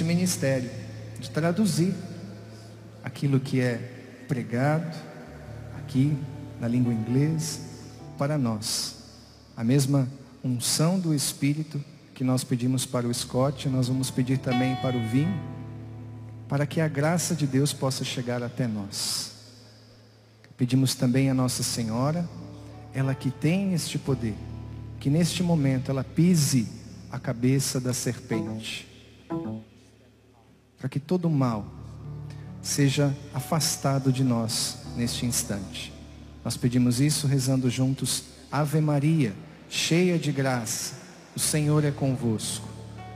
esse ministério de traduzir aquilo que é pregado aqui na língua inglesa para nós. A mesma unção do Espírito que nós pedimos para o Scott, nós vamos pedir também para o Vini, para que a graça de Deus possa chegar até nós. Pedimos também a Nossa Senhora, ela que tem este poder, que neste momento ela pise a cabeça da serpente, para que todo mal seja afastado de nós neste instante. Nós pedimos isso rezando juntos: Ave Maria, cheia de graça, o Senhor é convosco.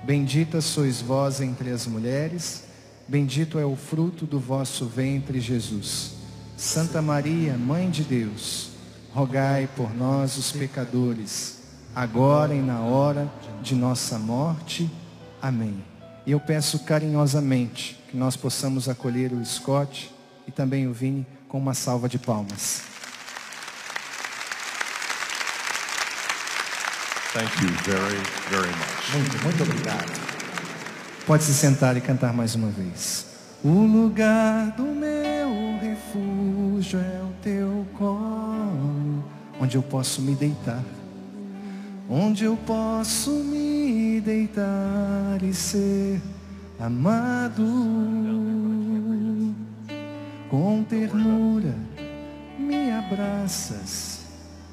Bendita sois vós entre as mulheres, bendito é o fruto do vosso ventre, Jesus. Santa Maria, Mãe de Deus, rogai por nós os pecadores, agora e na hora de nossa morte. Amém. E eu peço carinhosamente que nós possamos acolher o Scott e também o Vini com uma salva de palmas. Thank you very, very much. Muito obrigado. Pode se sentar e cantar mais uma vez. O lugar do meu refúgio é o teu colo, onde eu posso me deitar, onde eu posso me deitar e ser amado. Com ternura me abraças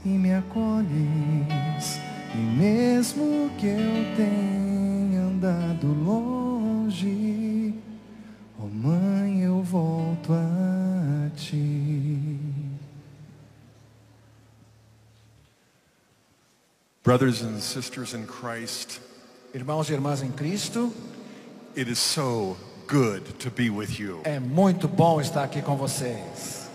e me acolhes, e mesmo que eu tenha andado longe, oh mãe, eu volto a ti. Brothers and sisters in Christ, Irmãos e irmãs em Cristo, it is so good to be with you. é muito bom estar aqui com vocês.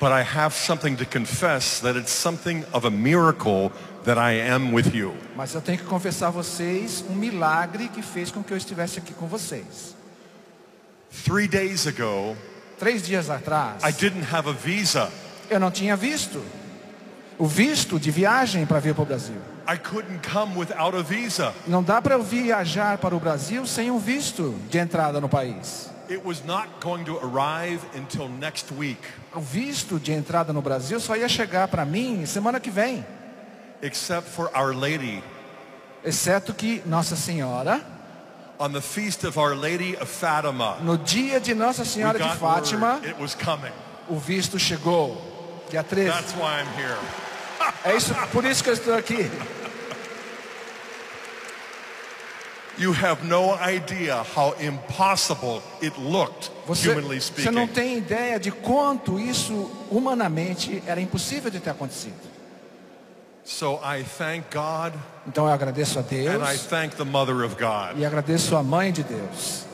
But I have something to confess, that it's something of a miracle that I am with you. Mas eu tenho que confessar a vocês um milagre que fez com que eu estivesse aqui com vocês. 3 days ago, 3 dias atrás, I didn't have a visa. eu não tinha visto o visto de viagem para vir para o Brasil. I couldn't come without a visa. Não dá para eu viajar para o Brasil sem um visto de entrada no país. It was not going to arrive until next week. O visto de entrada no Brasil só ia chegar para mim semana que vem. Except for Our Lady. Exceto que Nossa Senhora, On the feast of Our Lady of Fatima, no dia de Nossa we Senhora de got Fátima, word it was coming. o visto chegou. Dia 13. That's why I'm here. É isso, por isso que eu estou aqui. You have no idea how impossible it looked, humanly Você não speaking. tem ideia de quanto isso humanamente era impossível de ter acontecido. So I thank God Então eu agradeço a and I Deus thank the Mother of God. e agradeço a Mãe de Deus.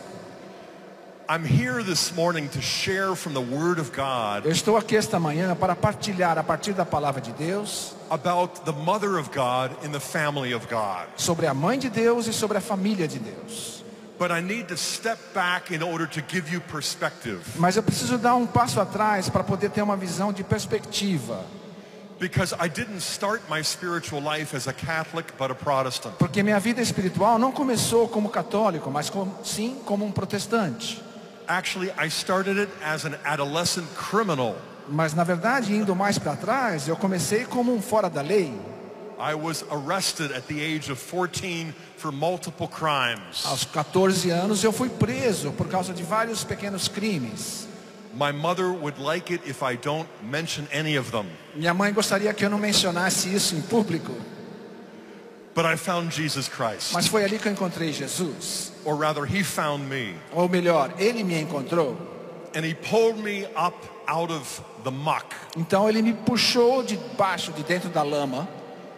I'm here this morning to share from the Word of Eu God estou aqui esta manhã para partilhar a partir da palavra de Deus about the Mother of God in the family of God. sobre a Mãe de Deus e sobre a família de Deus. But I need to step back in order to give you perspective. Mas eu preciso dar um passo atrás para poder ter uma visão de perspectiva. Because I didn't start my spiritual life as a Catholic, but a Protestant. Porque minha vida espiritual não começou como católico, mas sim como um protestante. Actually, I started it as an adolescent criminal. Mas na verdade, indo mais para trás, eu comecei como um fora da lei. I was arrested at the age of 14 for multiple crimes. Aos 14 anos eu fui preso por causa de vários pequenos crimes. My mother would like it if I don't mention any of them. Minha mãe gostaria que eu não mencionasse isso em público. But I found Jesus Christ. Mas foi ali que eu encontrei Jesus. Or rather, he found me. Ou melhor, ele me encontrou. And he pulled me up out of the muck Então ele me puxou de baixo, de dentro da lama.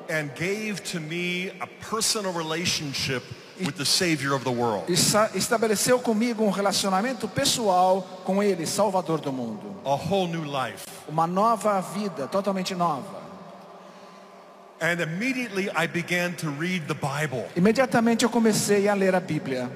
and gave to me a personal relationship with the Savior of the world. E estabeleceu comigo um relacionamento pessoal com ele, Salvador do mundo. A whole new life. Uma nova vida, totalmente nova. And immediately I began to read the Bible. Imediatamente eu comecei a ler a Bíblia.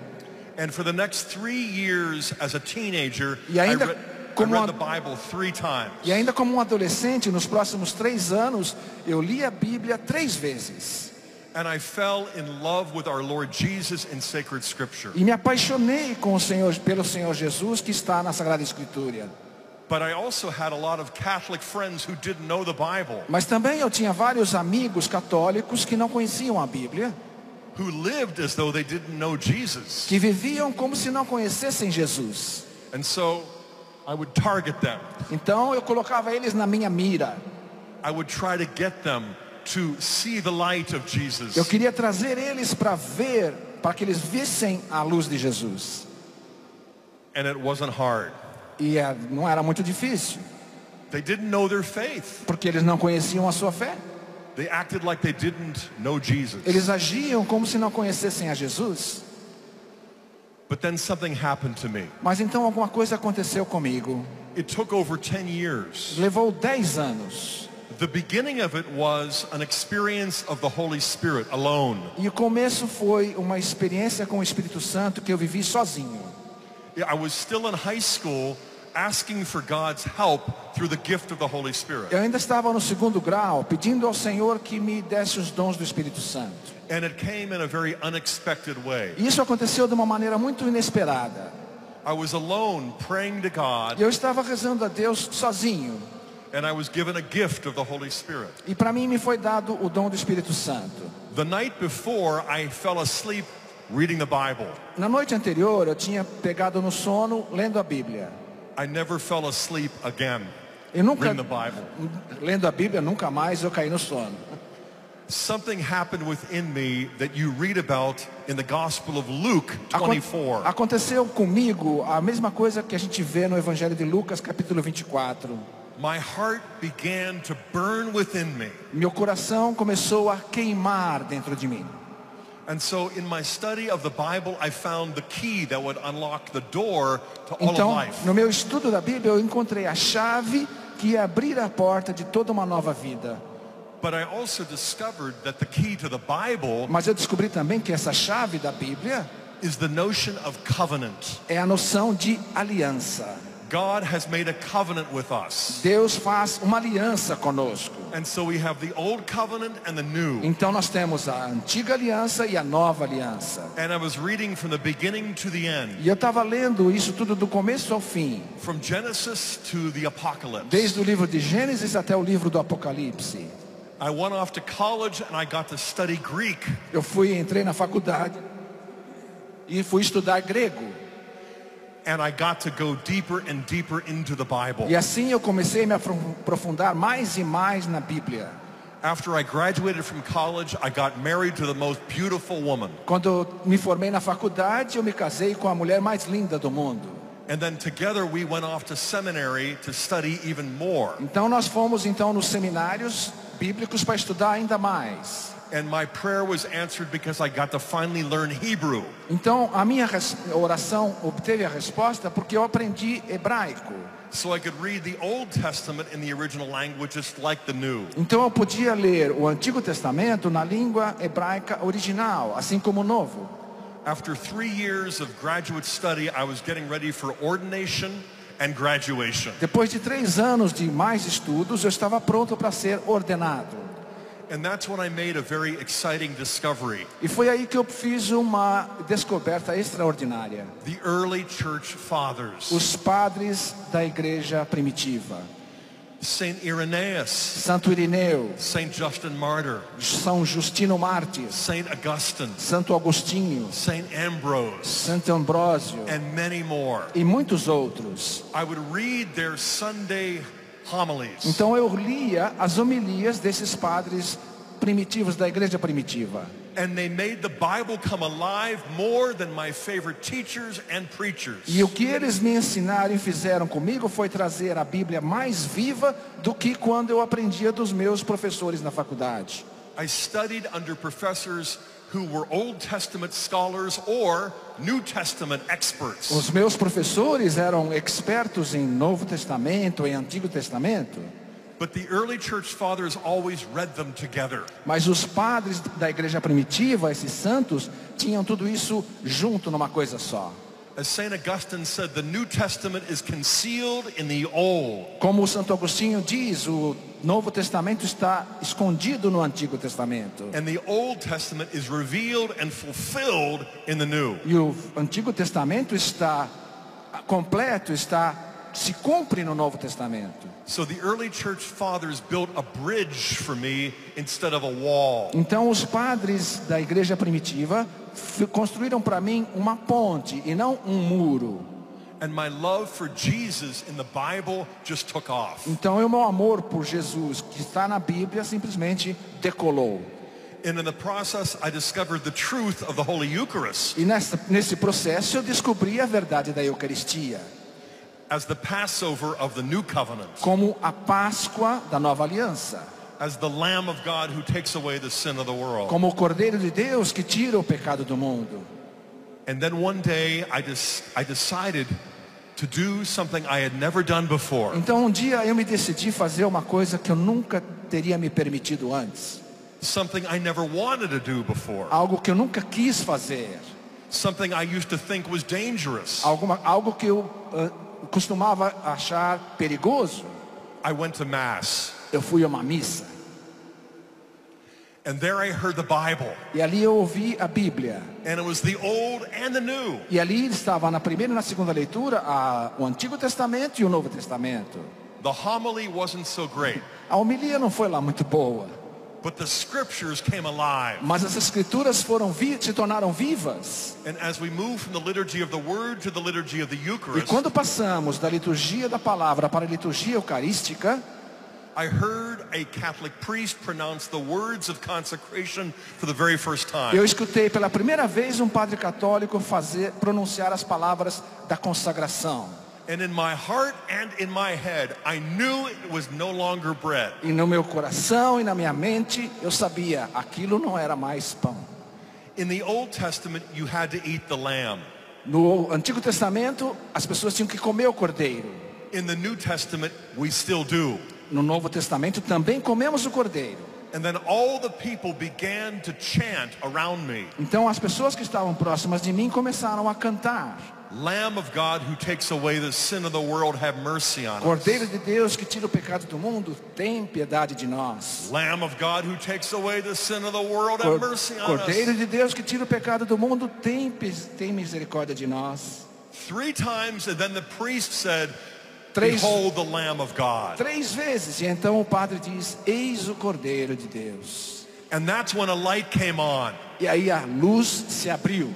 And for the next 3 years as a teenager, E ainda como read the Bible 3 times. E ainda como um adolescente, nos próximos 3 anos, eu li a Bíblia 3 vezes. And I fell in love with our Lord Jesus in sacred scripture. E me apaixonei com o Senhor, pelo Senhor Jesus que está na Sagrada Escritura. But I also had a lot of Catholic friends who didn't know the Bible, Mas também eu tinha vários amigos católicos que não conheciam a Bíblia, who lived as though they didn't know Jesus. que viviam como se não conhecessem Jesus. And so I would target them. Então eu colocava eles na minha mira. I would try to get them to see the light of Jesus. Eu queria trazer eles para ver, para que eles vissem a luz de Jesus. And it wasn't hard. E não era muito difícil, They didn't know their faith. porque eles não conheciam a sua fé. They acted like they didn't know Jesus. Eles agiam como se não conhecessem a Jesus. But then something happened to me. Mas então alguma coisa aconteceu comigo. It took over 10 years. Levou 10 anos. The beginning of it was an experience of the Holy Spirit alone. E o começo foi uma experiência com o Espírito Santo que eu vivi sozinho. I was still in high school asking for God's help through the gift of the Holy Spirit. Eu ainda estava no 2º grau, pedindo ao Senhor que me desse os dons do Espírito Santo. And it came in a very unexpected way. E isso aconteceu de uma maneira muito inesperada. I was alone praying to God, Eu estava rezando a Deus sozinho. and I was given a gift of the Holy Spirit. E para mim me foi dado o dom do Espírito Santo. The night before, I fell asleep reading the Bible. Na noite anterior eu tinha pegado no sono lendo a Bíblia. I never fell asleep again Eu nunca, reading the Bible. lendo a Bíblia, nunca mais eu caí no sono. Something happened within me that you read about in the Gospel of Luke 24. Aconteceu comigo a mesma coisa que a gente vê no Evangelho de Lucas, capítulo 24. My heart began to burn within me. Meu coração começou a queimar dentro de mim. And so in my study of the Bible, I found the key that would unlock the door to all Então, of life. no meu estudo da Bíblia, eu encontrei a chave que ia abrir a porta de toda uma nova vida. But I also discovered that the key to the Bible Mas eu descobri também que essa chave da Bíblia is the notion of covenant. é a noção de aliança. God has made a covenant with us. Deus faz uma aliança conosco. And so we have the old covenant and the new. Então nós temos a antiga aliança e a nova aliança. And I was reading from the beginning to the end, E eu estava lendo isso tudo do começo ao fim. from Genesis to the Apocalypse. Desde o livro de Gênesis até o livro do Apocalipse. I went off to college and I got to study Greek. Eu entrei na faculdade e fui estudar grego. And I got to go deeper and deeper into the Bible. E assim eu comecei a me aprofundar mais e mais na Bíblia. After I graduated from college, I got married to the most beautiful woman. Quando eu me formei na faculdade, eu me casei com a mulher mais linda do mundo. And then together we went off to seminary to study even more. Então nós fomos nos seminários bíblicos para estudar ainda mais. And my prayer was answered because I got to finally learn Hebrew. Então a minha oração obteve a resposta porque eu aprendi hebraico. So I could read the Old Testament in the original language just like the New. Então eu podia ler o Antigo Testamento na língua hebraica original, assim como o Novo. After 3 years of graduate study, I was getting ready for ordination and graduation. Depois de 3 anos de mais estudos, eu estava pronto para ser ordenado. And that's when I made a very exciting discovery. E foi aí que eu fiz uma descoberta extraordinária. The early church fathers, Os padres da igreja primitiva. Saint Irenaeus, Santo Irineu, Saint Justin Martyr, São Justino Mártir, Saint Augustine, Santo Agostinho, Saint Ambrose, Santo Ambrósio and many more. e muitos outros. I would read their Sunday homilies. Então eu lia as homilias desses padres primitivos da igreja primitiva. And they made the Bible come alive more than my favorite teachers and preachers. E o que eles me ensinaram e fizeram comigo foi trazer a Bíblia mais viva do que quando eu aprendia dos meus professores na faculdade. I studied under professors who were Old Testament scholars or New Testament experts. Os meus professores eram expertos em Novo Testamento, em Antigo Testamento. But the early church fathers always read them together. Mas os padres da igreja primitiva, esses santos, tinham tudo isso junto numa coisa só. As St. Augustine said, the New Testament is concealed in the Old. Como o Santo Agostinho diz, o Novo Testamento está escondido no Antigo Testamento. And the Old Testament is revealed and fulfilled in the New. E o Antigo Testamento está completo, se cumpre no Novo Testamento. So the early church fathers built a bridge for me instead of a wall. Então os padres da igreja primitiva construíram para mim uma ponte e não um muro. And my love for Jesus in the Bible just took off. Então o meu amor por Jesus, que está na Bíblia, simplesmente decolou. And in the process, I discovered the truth of the Holy Eucharist E nesse processo eu descobri a verdade da Eucaristia, as the Passover of the New Covenant, como a Páscoa da Nova Aliança, as the Lamb of God who takes away the sin of the world. como o Cordeiro de Deus que tira o pecado do mundo. And then one day I decided to do something I had never done before. Então um dia eu me decidi fazer uma coisa que eu nunca teria me permitido antes. Something I never wanted to do before. Algo que eu nunca quis fazer. Something I used to think was dangerous. Algo que eu costumava achar perigoso. I went to Mass. Eu fui a uma missa. And there I heard the Bible. E ali eu ouvi a Bíblia. And it was the Old and the New. E ali estava na primeira e na segunda leitura o Antigo Testamento e o Novo Testamento. The homily wasn't so great, A homilia não foi lá muito boa, but the scriptures came alive. mas as escrituras se tornaram vivas. And as we move from the liturgy of the Word to the liturgy of the E Eucharist, quando passamos da liturgia da palavra para a liturgia eucarística, I heard a Catholic priest pronounce the words of consecration for the very first time. eu escutei pela primeira vez um padre católico pronunciar as palavras da consagração. And in my heart and in my head, I knew it was no longer bread. E no meu coração e na minha mente, eu sabia, aquilo não era mais pão. In the Old Testament, you had to eat the lamb. No Antigo Testamento, as pessoas tinham que comer o cordeiro. In the New Testament, we still do. No Novo Testamento também comemos o cordeiro. And then all the people began to chant around me. Então as pessoas que estavam próximas de mim começaram a cantar: Lamb of God who takes away the sin of the world, have mercy on us. Cordeiro de Deus que tira o pecado do mundo, tem piedade de nós. Lamb of God who takes away the sin of the world, have mercy on Cordeiro us. de Deus que tira o pecado do mundo, tem misericórdia de nós. 3 times, and then the priest said, Três- behold the Lamb of God. 3 vezes, e então o padre diz: eis o Cordeiro de Deus. And that's when a light came on. E aí a luz se abriu.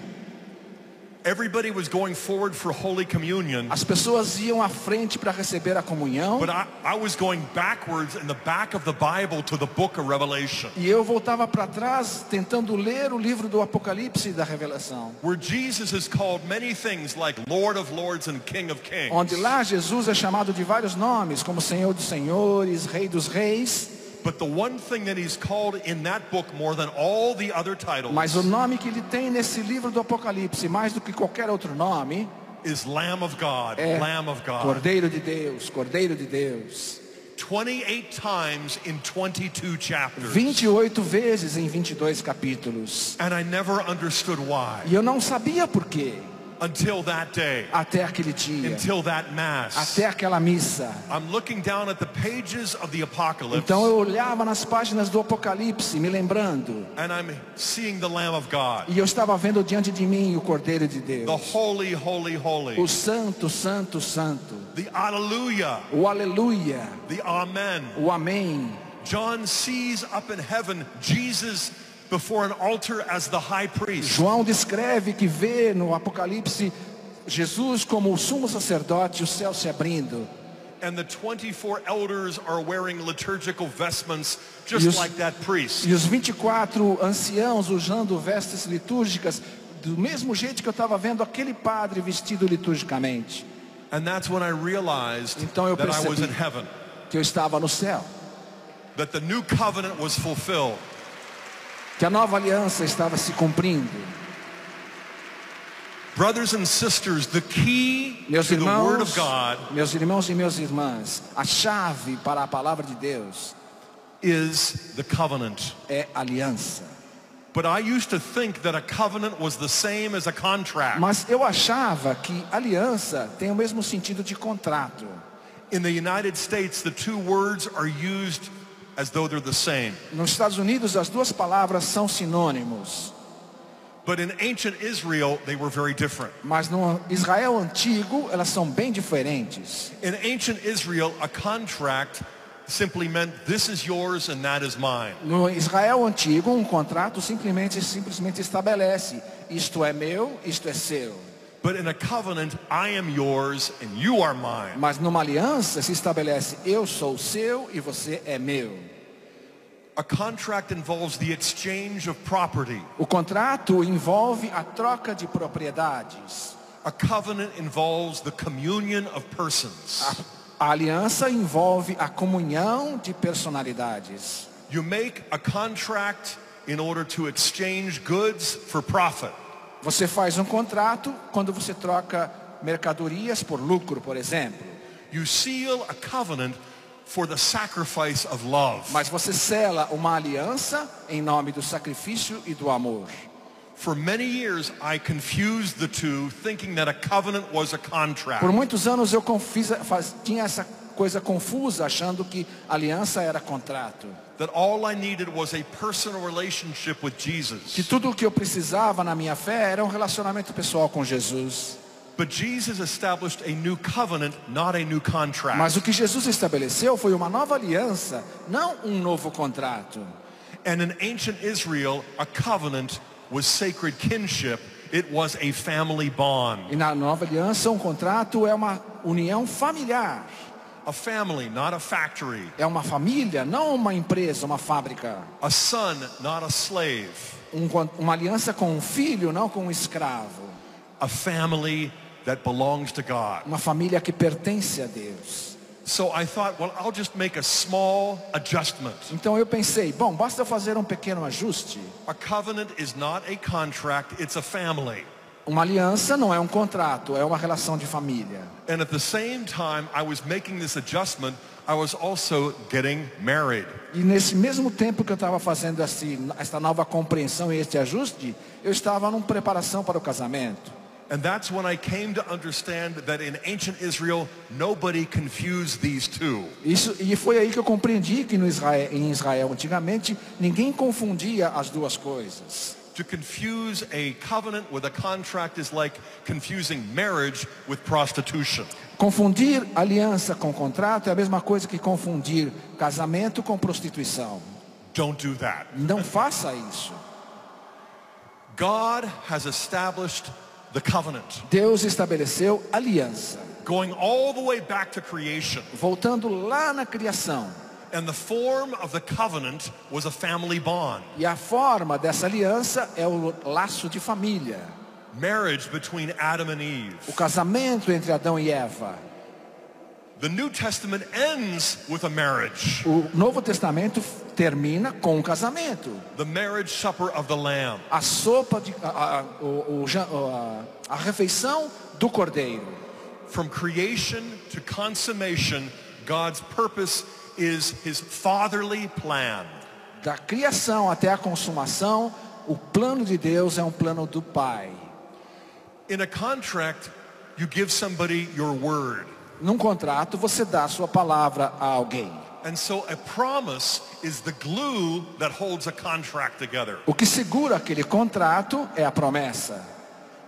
Everybody was going forward for Holy Communion, As pessoas iam à frente para receber a comunhão, but I was going backwards in the back of the Bible to the book of Revelation, e eu voltava para trás tentando ler o livro do Apocalipse e da Revelação, where Jesus is called many things like Lord of Lords and King of Kings. onde lá Jesus é chamado de vários nomes, como Senhor dos Senhores, Rei dos Reis. But the one thing that he's called in that book more than all the other titles Mas o nome que ele tem nesse livro do Apocalipse, mais do que qualquer outro nome, is Lamb of God, é Lamb of God. Cordeiro de Deus, Cordeiro de Deus. 28 times in 22 chapters. 28 vezes em 22 capítulos. And I never understood why E eu não sabia por quê, until that day, até aquele dia, until that Mass. até aquela missa. I'm looking down at the pages of the Apocalypse, Então eu olhava nas páginas do Apocalipse, me lembrando, and I'm seeing the Lamb of God, e eu estava vendo diante de mim o Cordeiro de the Deus, Holy, Holy, Holy, o Santo, Santo, Santo, the Alleluia, o Aleluia, the Amen. o Amém. John sees up in heaven Jesus before an altar as the high priest. João descreve que vê no Apocalipse Jesus como o sumo sacerdote, o céu se abrindo. And the 24 elders are wearing liturgical vestments just E os- like that priest. E os 24 anciãos usando vestes litúrgicas, do mesmo jeito que eu estava vendo aquele padre vestido liturgicamente, And that's when I realized Então eu that I was percebi. in heaven, que eu estava no céu, that the new covenant was fulfilled. que a nova aliança estava se cumprindo. Brothers and sisters, the key Meus to the Word of irmãos, God meus irmãos e minhas irmãs, a chave para a palavra de Deus is the covenant. é aliança. But I used to think that a covenant was the same as a contract. Mas eu achava que aliança tem o mesmo sentido de contrato. In the United States, the two words are used as though they're the same. Nos Estados Unidos, as duas palavras são sinônimos. But in ancient Israel, they were very different. Mas no Israel antigo, elas são bem diferentes. In ancient Israel, a contract simply meant this is yours and that is mine. No Israel antigo, um contrato simplesmente estabelece: isto é meu, isto é seu. But in a covenant, I am yours and you are mine. Mas numa aliança se estabelece: eu sou seu e você é meu. A contract involves the exchange of property. O contrato envolve a troca de propriedades. A covenant involves the communion of persons. A aliança envolve a comunhão de personalidades. You make a contract in order to exchange goods for profit. Você faz um contrato quando você troca mercadorias por lucro, por exemplo. You seal a covenant for the sacrifice of love. Mas você sela uma aliança em nome do sacrifício e do amor. For many years, I confused the two, thinking that a covenant was a contract. Por muitos anos eu tinha essa coisa confusa, achando que aliança era contrato. That all I needed was a personal relationship with Jesus. Que tudo o que eu precisava na minha fé era um relacionamento pessoal com Jesus. But Jesus established a new covenant, not a new contract. Mas o que Jesus estabeleceu foi uma nova aliança, não um novo contrato. And in ancient Israel, a covenant was sacred kinship. It was a family bond. E na nova aliança, um contrato é uma união familiar. A family, not a factory. É uma família, não uma empresa, uma fábrica. A son, not a slave. Uma aliança com um filho, não com um escravo. A family that belongs to God. Uma família que pertence a Deus. So I thought, well, I'll just make a small adjustment. Então eu pensei, bom, basta eu fazer um pequeno ajuste. A covenant is not a contract, it's a family. Uma aliança não é um contrato, é uma relação de família. And at the same time I was making this adjustment, I was also getting married. E nesse mesmo tempo que eu estava fazendo esta nova compreensão e este ajuste, eu estava numa preparação para o casamento. And that's when I came to understand that in ancient Israel, nobody confused these two. E foi aí que eu compreendi que em Israel antigamente ninguém confundia as duas coisas. To confuse a covenant with a contract is like confusing marriage with prostitution. Confundir aliança com contrato é a mesma coisa que confundir casamento com prostituição. Don't do that. Não faça isso. God has established the covenant. Deus estabeleceu aliança. Going all the way back to creation. Voltando lá na criação. And the form of the covenant was a family bond. E a forma dessa aliança é o laço de família. Marriage between Adam and Eve. O casamento entre Adão e Eva. The New Testament ends with a marriage. O Novo Testamento termina com um casamento. The marriage supper of the Lamb. A sopa a refeição do Cordeiro. From creation to consummation, God's purpose is his fatherly plan. Da criação até a consumação, o plano de Deus é um plano do Pai. In a contract, you give somebody your word. Num contrato, você dá a sua palavra a alguém. And so a promise is the glue that holds a contract together. O que segura aquele contrato é a promessa.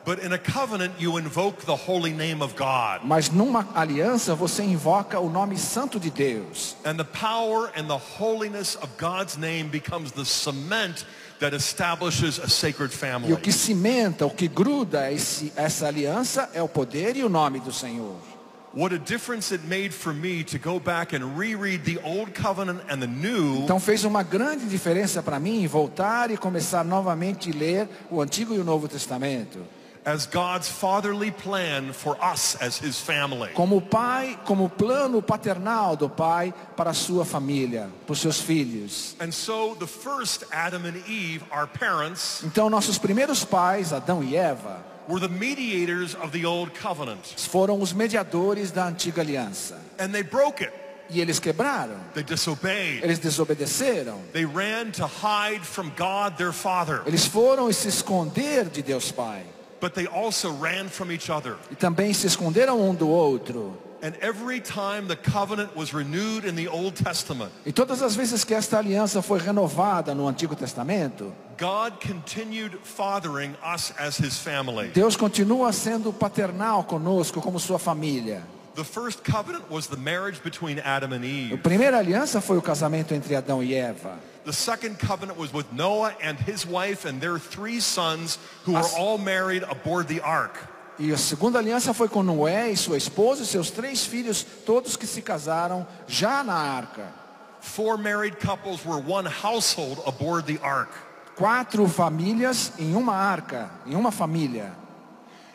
But in a covenant, you invoke the holy name of God. Mas numa aliança, você invoca o nome santo de Deus. And the power and the holiness of God's name becomes the cement that establishes a sacred family. E o que cimenta, o que gruda essa aliança é o poder e o nome do Senhor. What a difference it made for me to go back and reread the old covenant and the new. Então fez uma grande diferença para mim voltar e começar novamente a ler o Antigo e o Novo Testamento. As God's fatherly plan for us as his family. Como pai, como plano paternal do Pai para a sua família, para os seus filhos. And so the first Adam and Eve, our parents, Então nossos primeiros pais, Adão e Eva, were the mediators of the old covenant. foram os mediadores da antiga aliança. And they broke it. E eles quebraram. They disobeyed. Eles desobedeceram. They ran to hide from God, their Father. Eles foram se esconder de Deus Pai. But they also ran from each other. E também se esconderam um do outro. And every time the covenant was renewed in the Old Testament, E todas as vezes que esta aliança foi renovada no Antigo Testamento, God continued fathering us as his family. Deus continua sendo paternal conosco como sua família. The first covenant was the marriage between Adam and A Eve. primeira aliança foi o casamento entre Adão e Eva. The second covenant was with Noah and his wife and their 3 sons who were all married aboard the ark. E a segunda aliança foi com Noé e sua esposa e seus 3 filhos, todos que se casaram já na arca. 4 married couples were one household aboard the ark. 4 famílias em uma arca, em uma família.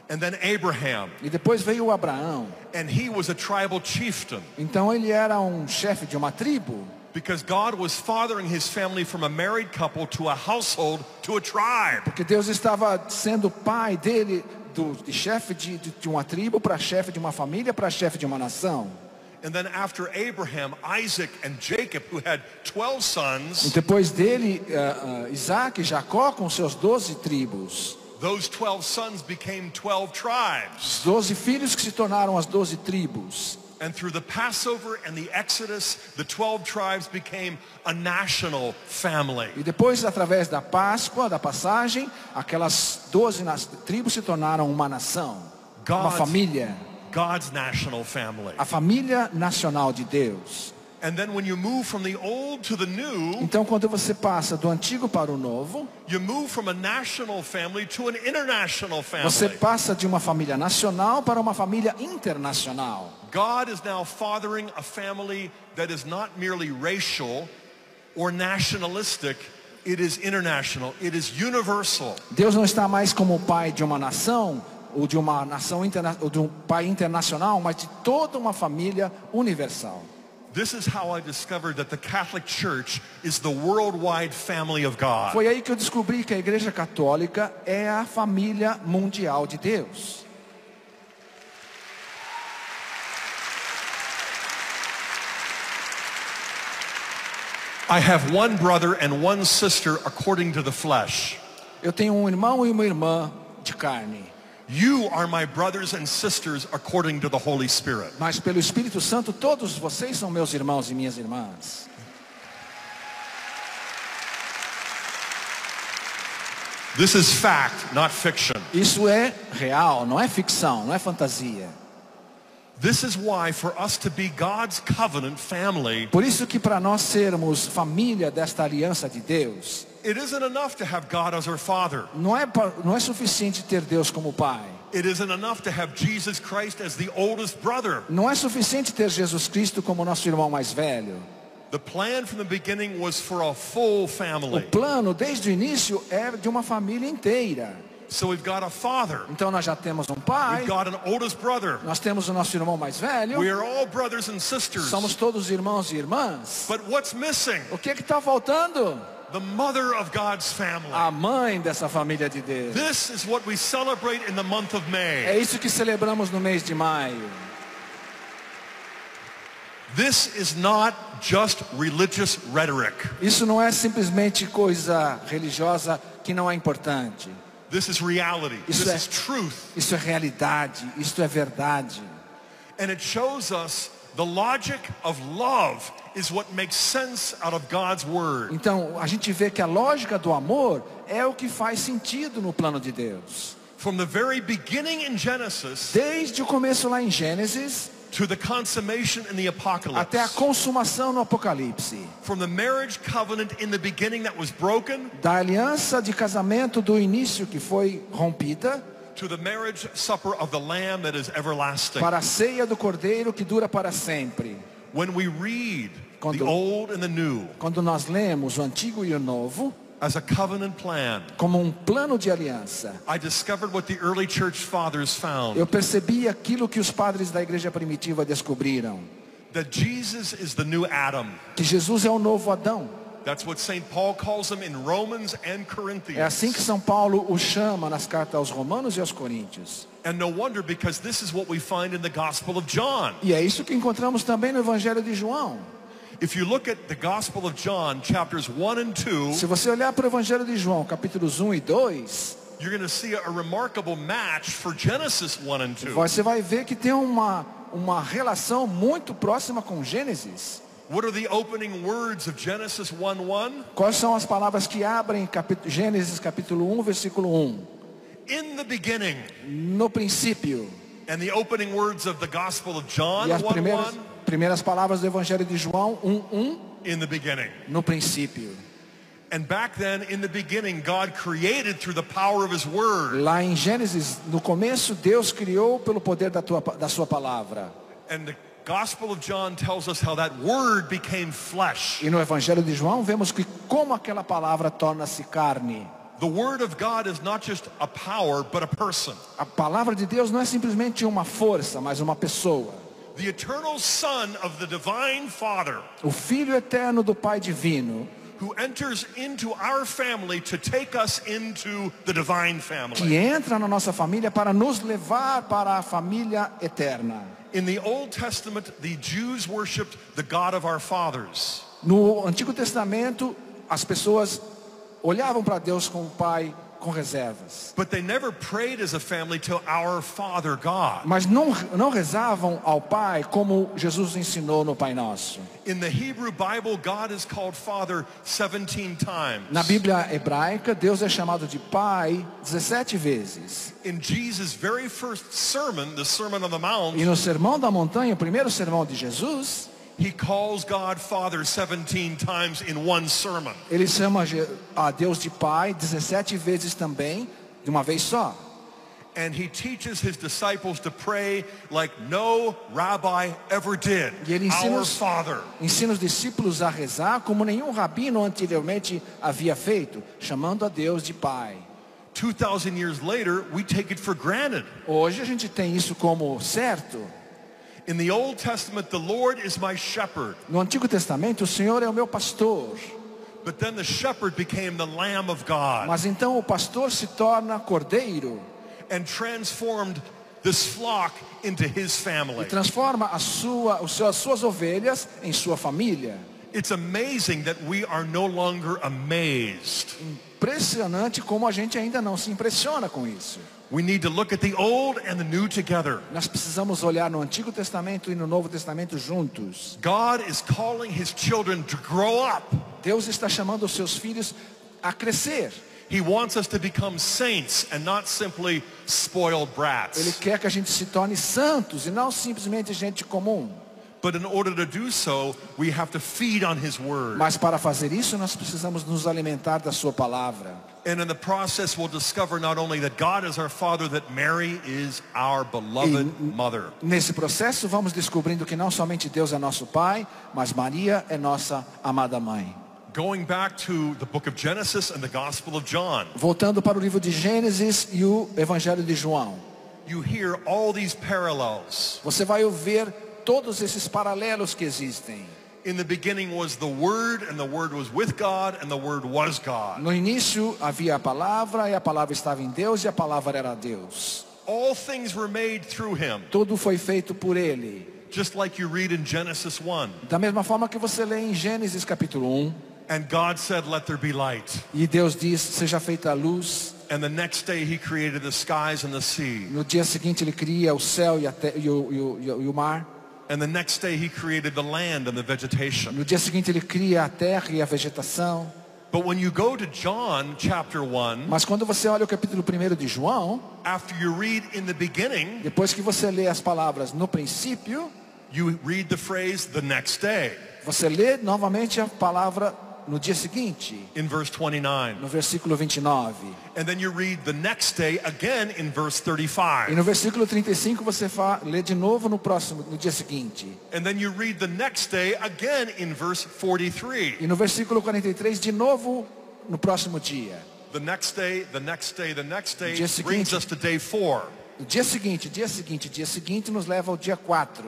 And then Abraham, E depois veio o Abraão. and he was a tribal chieftain Então ele era um chefe de uma tribo. because God was fathering his family from a married couple to a household to a tribe. Porque Deus estava sendo pai dele, de chefe de uma tribo para chefe de uma família, para chefe de uma nação. And then after Abraham, Isaac and Jacob, who had 12 E sons, depois dele, Isaac e Jacó com seus 12 tribos. those 12 sons became 12 tribes. Os 12 filhos que se tornaram as 12 tribos. And through the Passover and the Exodus, the 12 tribes became a national family. E depois, através da Páscoa, da passagem, aquelas 12 tribos se tornaram uma nação, uma família, God's national family. a família nacional de Deus. And then when you move from the old to the new, Então, quando você passa do antigo para o novo, you move from a national family to an international você family. passa de uma família nacional para uma família internacional. God is now fathering a family that is not merely racial or nationalistic, it is international, it is universal. Deus não está mais como pai de uma nação, ou de uma nação ou de um pai internacional, mas de toda uma família universal. This is how I discovered that the Catholic Church is the worldwide family of God. Foi aí que eu descobri que a Igreja Católica é a família mundial de Deus. I have one brother and one sister according to the flesh. Eu tenho um irmão e uma irmã de carne, You are my brothers and sisters according to the Holy Spirit. mas pelo Espírito Santo todos vocês são meus irmãos e minhas irmãs. This is fact, not fiction. Isso é real, não é ficção, não é fantasia. This is why for us to be God's covenant family, Por isso que para nós sermos família desta aliança de Deus, it isn't enough to have God as our Father. não é suficiente ter Deus como pai. It isn't enough to have Jesus Christ as the oldest brother. Não é suficiente ter Jesus Cristo como nosso irmão mais velho. The plan from the beginning was for a full O family. plano desde o início é de uma família inteira. So we've got a father. Então nós já temos um pai, We've got an oldest brother. nós temos o nosso irmão mais velho, We are all brothers and sisters. somos todos irmãos e irmãs. But what's missing? O que está faltando? The mother of God's family. A mãe dessa família de Deus. This is what we celebrate in the month of May. É isso que celebramos no mês de maio. This is not just religious rhetoric. Isso não é simplesmente coisa religiosa que não é importante. This is reality. Isso This é- is truth. Isso é realidade, isso é verdade. And it shows us the logic of love is what makes sense out of God's word. Então, a gente vê que a lógica do amor é o que faz sentido no plano de Deus. From the very beginning in Genesis Desde o começo lá em Gênesis to the consummation in the apocalypse. até a consumação no Apocalipse. From the marriage covenant in the beginning that was broken Da aliança de casamento do início que foi rompida, to the marriage supper of the Lamb that is everlasting. para a ceia do Cordeiro que dura para sempre. When we read Quando- the old and the new Quando nós lemos o Antigo e o Novo as a covenant plan, como um plano de aliança, I discovered what the early church fathers found. eu percebi aquilo que os padres da igreja primitiva descobriram. That Jesus is the new Adam. Que Jesus é o novo Adão. That's what St. Paul calls them in Romans and É Corinthians. assim que São Paulo o chama nas cartas aos Romanos e aos Coríntios. And no wonder, because this is what we find in the Gospel of John. E é isso que encontramos também no Evangelho de João. If you look at the Gospel of John, chapters 1 and 2, Se você olhar para o Evangelho de João, capítulos 1 e 2, you're going to see a remarkable match for Genesis 1 and 2. você vai ver que tem uma relação muito próxima com Gênesis. What are the opening words of Genesis 1:1? Quais são as palavras que abrem Gênesis capítulo 1, versículo 1? In the beginning. No princípio. And the opening words of the Gospel of John E as 1:1? primeiras palavras do Evangelho de João 1:1? In the beginning. No princípio. And back then, in the beginning, God created through the power of His Word. Lá em Gênesis, no começo, Deus criou pelo poder da sua palavra. And the Gospel of John tells us how that Word became flesh. E no Evangelho de João vemos que como aquela palavra torna-se carne. The Word of God is not just a power, but a person. A palavra de Deus não é simplesmente uma força, mas uma pessoa. The eternal Son of the Divine Father, O Filho eterno do Pai divino, who enters into our family to take us into the divine family. que entra na nossa família para nos levar para a família eterna. In the Old Testament, the Jews worshipped the God of our fathers. No Antigo Testamento, as pessoas olhavam para Deus como Pai com reservas. But they never prayed as a family to our Father God. Mas não rezavam ao Pai como Jesus ensinou no Pai Nosso. In the Hebrew Bible, God is called Father 17 times. Na Bíblia hebraica, Deus é chamado de Pai 17 vezes. In Jesus' very first sermon, the Sermon on the Mount, E no Sermão da Montanha, o primeiro sermão de Jesus, He calls God Father 17 times in one sermon. ele chama a Deus de Pai 17 vezes também, de uma vez só. And He teaches His disciples to pray like no rabbi ever did. E ele Our Father. ensina os discípulos a rezar como nenhum rabino anteriormente havia feito, chamando a Deus de Pai. 2,000 years later, we take it for granted. Hoje a gente tem isso como certo. In the Old Testament, the Lord is my shepherd. No Antigo Testamento, o Senhor é o meu pastor. But then the shepherd became the Lamb of God Mas então o pastor se torna cordeiro and transformed this flock into His e family. transforma as suas ovelhas em sua família. It's amazing that we are no longer amazed. Impressionante como a gente ainda não se impressiona com isso. We need to look at the old and the new together. Nós precisamos olhar no Antigo Testamento e no Novo Testamento juntos. God is calling His children to grow up. Deus está chamando os seus filhos a crescer. He wants us to become saints and not simply spoiled Ele brats. quer que a gente se torne santos e não simplesmente gente comum. But in order to do so, we have to feed on His Word. Mas para fazer isso, nós precisamos nos alimentar da sua palavra. And in the process, we'll discover not only that God is our Father, that Mary is our beloved mother. Nesse processo, vamos descobrindo que não somente Deus é nosso Pai, mas Maria é nossa amada mãe. Going back to the book of Genesis and the Gospel of John, Voltando para o livro de Gênesis e o Evangelho de João, you hear all these parallels. você vai ouvir todos esses paralelos que existem. In the beginning was the Word, and the Word was with God, and the Word was God. No início havia a palavra, e a palavra estava em Deus, e a palavra era Deus. All things were made through Him, Tudo foi feito por Ele. just like you read in Genesis 1. Da mesma forma que você lê em Gênesis capítulo 1, And God said, let there be light. e Deus diz, seja feita a luz. And the next day He created the skies and the sea. No dia seguinte Ele cria o céu e o mar. And the next day He created the land and the vegetation. No dia seguinte Ele cria a terra e a vegetação. But when you go to John chapter 1, Mas quando você olha o capítulo 1 de João, after you read in the beginning, depois que você lê as palavras no princípio, you read the phrase the next day você lê novamente a palavra no dia seguinte, in verse 29. no versículo 29. And then you read the next day again in verse E 35. no versículo 35 você lê de novo no dia seguinte. And then you read the next day again in verse 43. E no versículo 43 de novo no próximo dia. The next day, the next day, the next day Dia brings seguinte. us to day 4. O dia seguinte nos leva ao dia 4.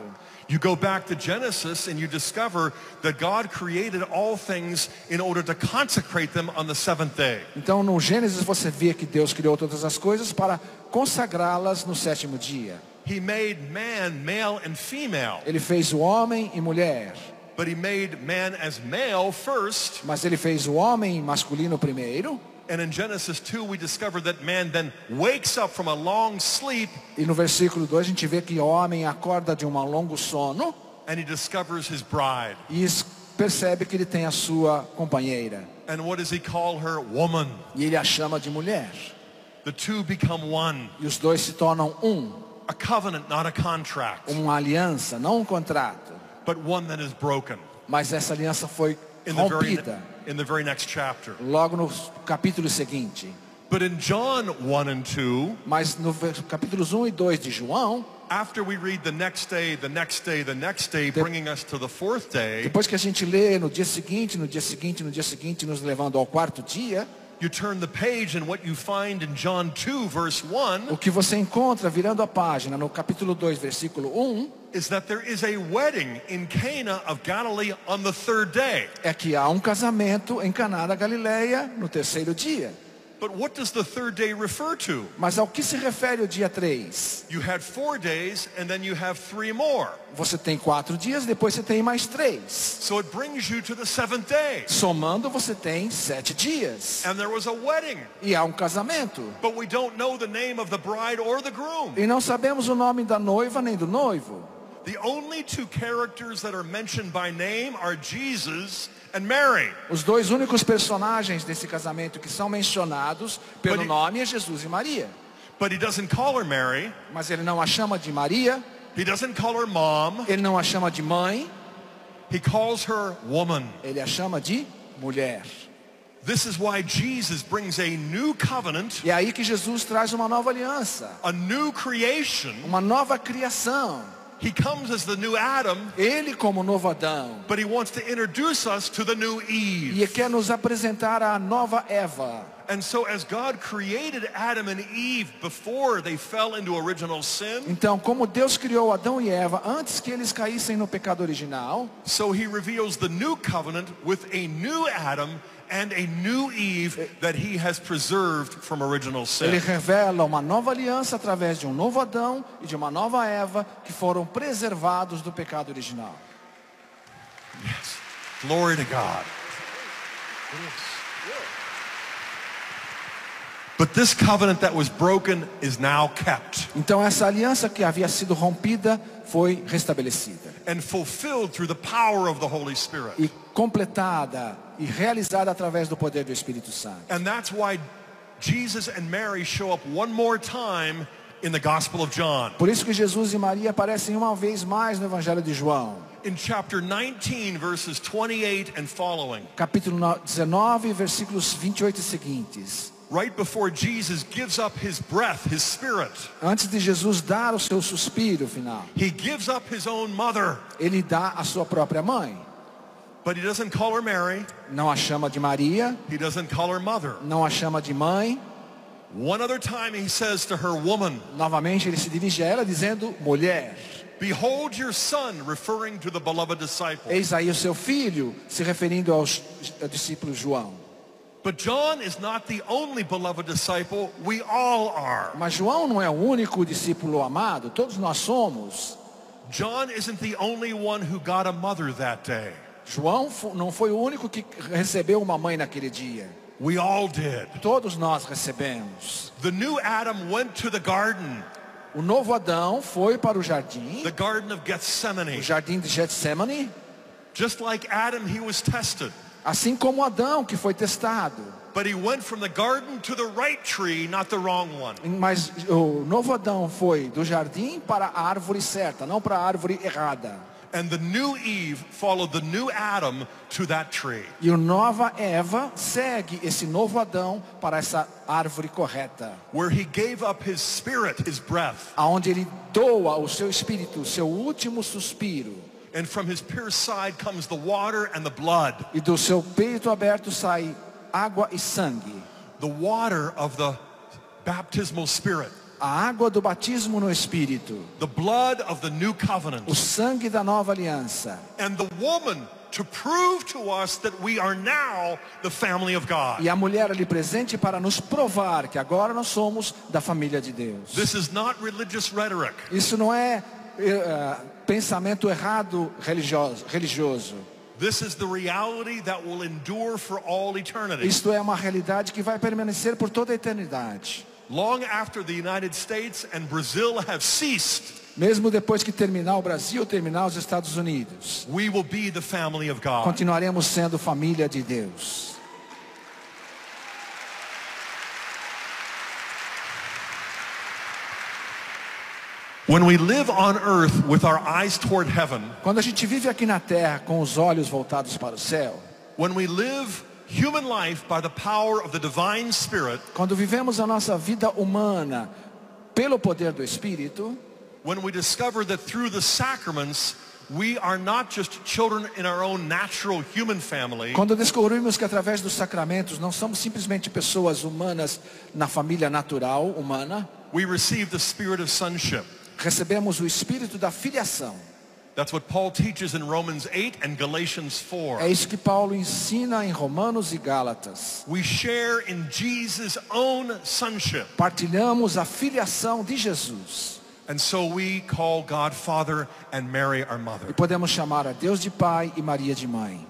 You go back to Genesis and you discover that God created all things in order to consecrate them on the seventh day. Então no Gênesis você vê que Deus criou todas as coisas para consagrá-las no sétimo dia. He made man male and female, Ele fez o homem e mulher, but he made man as male first. mas ele fez o homem masculino primeiro. And in Genesis 2 we discover that man then wakes up from a long sleep E no versículo 2 a gente vê que o homem acorda de um longo sono and he discovers his bride. e percebe que ele tem a sua companheira. And what does he call her? Woman. E ele a chama de mulher. The two become one. E os dois se tornam um. A covenant, not a contract, Uma aliança, não um contrato. but one that is broken. Mas essa aliança foi In rompida the very next chapter. logo no capítulo seguinte. But in John 1 and 2, Mas no capítulos 1 e 2 de João, after we read the next day, the next day, the next day, bringing us to the fourth day, depois que a gente lê no dia seguinte, no dia seguinte, no dia seguinte, nos levando ao quarto dia, you turn the page and what you find in John 2 verse 1 o que você encontra virando a página no capítulo 2, versículo 1, is that there is a wedding in Cana of Galilee on the third day. é que há um casamento em Caná da Galileia no terceiro dia. But what does the third day refer to? Mas ao que se refere o dia 3? You had 4 days and then you have 3 more. Você tem 4 dias, depois você tem mais 3. So it brings you to the seventh day. Somando você tem 7 dias. And there was a wedding. E há um casamento. But we don't know the name of the bride or the groom. E não sabemos o nome da noiva nem do noivo. The only two characters that are mentioned by name are Jesus and Mary. Os dois únicos personagens desse casamento que são mencionados pelo nome é Jesus e Maria. But he doesn't call her Mary. Mas ele não a chama de Maria, He doesn't call her mom. ele não a chama de mãe, He calls her woman. ele a chama de mulher. This is why Jesus brings a new covenant, E é aí que Jesus traz uma nova aliança, a new creation. uma nova criação. He comes as the new Adam, Ele como novo Adão. but he wants to introduce us to the new Eve. E quer nos apresentar a nova Eva. And so as God created Adam and Eve before they fell into original sin, Então, como Deus criou Adão e Eva antes que eles caíssem no pecado original, so he reveals the new covenant with a new Adam and a new Eve that he has preserved from original ele sin. revela uma nova aliança através de um novo Adão e de uma nova Eva que foram preservados do pecado original. Yes. Glory to God. But this covenant that was broken is now kept Então essa aliança que havia sido rompida foi restabelecida and fulfilled through the power of the Holy Spirit. e completada e realizada através do poder do Espírito Santo. And that's why Jesus and Mary show up one more time in the Gospel of John. Por isso que Jesus e Maria aparecem uma vez mais no Evangelho de João, In chapter 19, verses 28 and following, capítulo 19, versículos 28 e seguintes. right before Jesus gives up his breath, his spirit, Antes de Jesus dar o seu suspiro final, he gives up his own mother, ele dá a sua própria mãe. but he doesn't call her Mary, Não a chama de Maria, he doesn't call her mother. não a chama de mãe. One other time he says to her, woman, Novamente ele se dirige a ela dizendo, mulher. behold your son, referring to the beloved disciple. Eis aí o seu filho, se referindo ao discípulo João. But John is not the only beloved disciple, we all are. Mas João não é o único discípulo amado, todos nós somos. John isn't the only one who got a mother that day. João não foi o único que recebeu uma mãe naquele dia. We all did. Todos nós recebemos. The new Adam went to the garden, O novo Adão foi para o jardim, the Garden of o Gethsemane. jardim de Getsemane, Just like Adam, he was tested. assim como Adão que foi testado. But he went from the garden to the right tree, not the wrong one. Mas o novo Adão foi do jardim para a árvore certa, não para a árvore errada. And the new Eve followed the new Adam to that tree. E a nova Eva segue esse novo Adão para essa árvore correta, Where he gave up his spirit, his breath. aonde ele doa o seu espírito, o seu último suspiro. And from his pierced side comes the water and the blood. E do seu peito aberto sai água e sangue. The water of the baptismal spirit. A água do batismo no Espírito. The blood of the new covenant. O sangue da nova aliança. And the woman to prove to us that we are now the family of God. E a mulher ali presente para nos provar que agora nós somos da família de Deus. This is not religious rhetoric. Isso não é pensamento errado religioso. This is the reality that will endure for all eternity. Isto é uma realidade que vai permanecer por toda a eternidade. Long after the United States and Brazil have ceased, mesmo depois que terminar o Brasil, terminar os Estados Unidos, we will be the family of God. Continuaremos sendo família de Deus. When we live on earth with our eyes toward heaven, quando a gente vive aqui na terra com os olhos voltados para o céu, when we live human life by the power of the divine spirit, quando vivemos a nossa vida humana pelo poder do Espírito, when we discover that through the sacraments we are not just children in our own natural human family, quando descobrimos que através dos sacramentos não somos simplesmente pessoas humanas na família natural humana, we receive the spirit of sonship. Recebemos o espírito da filiação. That's what Paul teaches in Romans 8 and Galatians 4. É isso que Paulo ensina em Romanos e Gálatas. We share in Jesus' own sonship. Partilhamos a filiação de Jesus. And so we call God Father and Mary our mother. E podemos chamar a Deus de Pai e Maria de Mãe.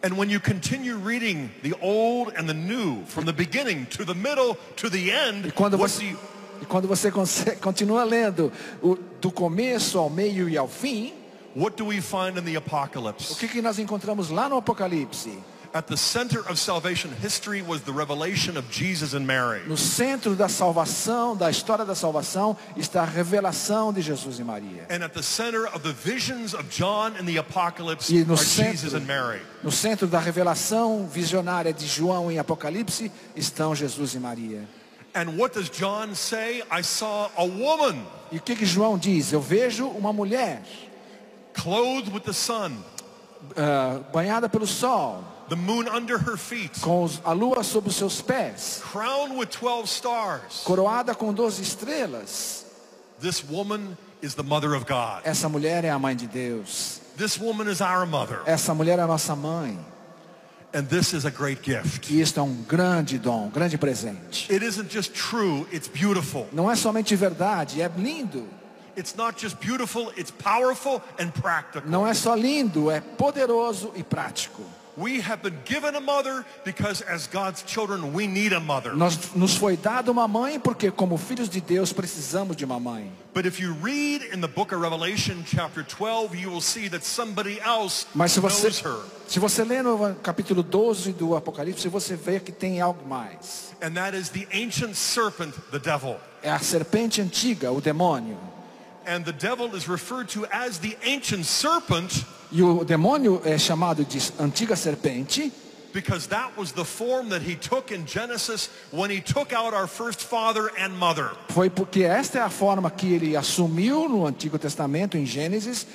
And when you continue reading the old and the new, from the beginning to the middle to the end, E quando você continua lendo do começo ao meio e ao fim, what do we find in the Apocalypse? O que nós encontramos lá no Apocalipse? At the center of salvation history was the revelation of Jesus and Mary. No centro da salvação, da história da salvação, está a revelação de Jesus e Maria. And at the center of the visions of John in the Apocalypse E no are Jesus and Mary. No centro da revelação visionária de João em Apocalipse estão Jesus e Maria. And what does John say? I saw a woman. E o que João diz? Eu vejo uma mulher clothed with the sun, banhada pelo sol, the moon under her feet, com a lua sob os seus pés, crowned with 12 stars. Coroada com 12 estrelas. This woman is the mother of God. Essa mulher é a mãe de Deus. This woman is our mother. Essa mulher é a nossa mãe. And this is a great gift. E isto é um grande dom, um grande presente. It isn't just true, it's beautiful. Não é somente verdade, é lindo. It's not just beautiful, it's powerful and practical. Não é só lindo, é poderoso e prático. We have been given a mother because as God's children we need a mother. Nos foi dado uma mãe porque como filhos de Deus precisamos de uma mãe. But if you read in the book of Revelation chapter 12, you will see that somebody else Mas knows her. Se você lê no capítulo 12 do Apocalipse, você vê que tem algo mais. And that is the ancient serpent, the devil. É a serpente antiga, o demônio. And the devil is referred to as the ancient serpent. E o demônio é chamado de antiga serpente. Because that was the form that he took in Genesis when he took out our first father and mother. Foi porque esta é a forma que ele assumiu no Antigo Testamento, em Gênesis,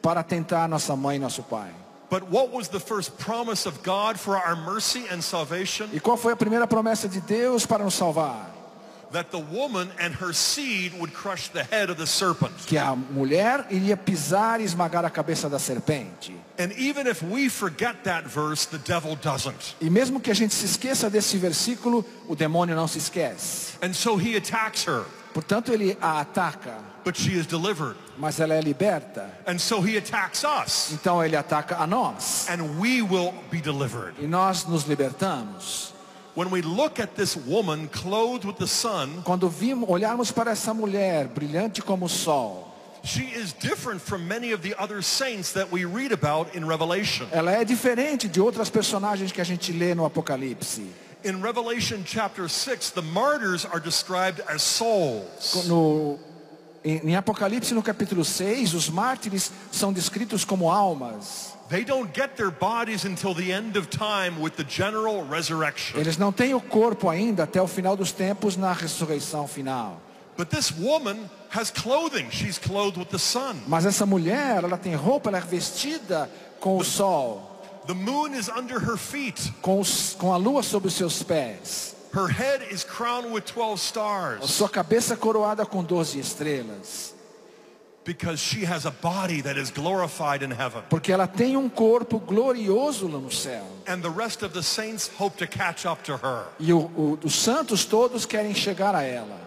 para tentar nossa mãe e nosso pai. But what was the first promise of God for our mercy and salvation? E qual foi a primeira promessa de Deus para nos salvar? That the woman and her seed would crush the head of the serpent. Que a mulher iria pisar e esmagar a cabeça da serpente. And even if we forget that verse, the devil doesn't. E mesmo que a gente se esqueça desse versículo, o demônio não se esquece. And so he attacks her. Portanto, ele a ataca. But she is delivered. Mas ela é liberta. And so he attacks us. Então ele ataca a nós. And we will be delivered. E nós nos libertamos. When we look at this woman clothed with the sun, quando olharmos para essa mulher brilhante como o sol, she is different from many of the other saints that we read about in Revelation. Ela é diferente de outras personagens que a gente lê no Apocalipse. In Revelation chapter 6, the martyrs are described as souls. Em Apocalipse no capítulo 6, os mártires são descritos como almas. They don't get their bodies until the end of time with the general resurrection. Eles não têm o corpo ainda até o final dos tempos na ressurreição final. But this woman has clothing. She's clothed with the sun. Mas essa mulher, ela tem roupa, ela é vestida com o sol. The moon is under her feet. Com a lua sob os seus pés. Her head is crowned with 12 A stars sua cabeça coroada com 12 estrelas. because she has a body that is glorified in heaven. Porque ela tem um corpo glorioso lá no céu. And the rest of the saints hope to catch up to her. E os santos todos querem chegar a ela.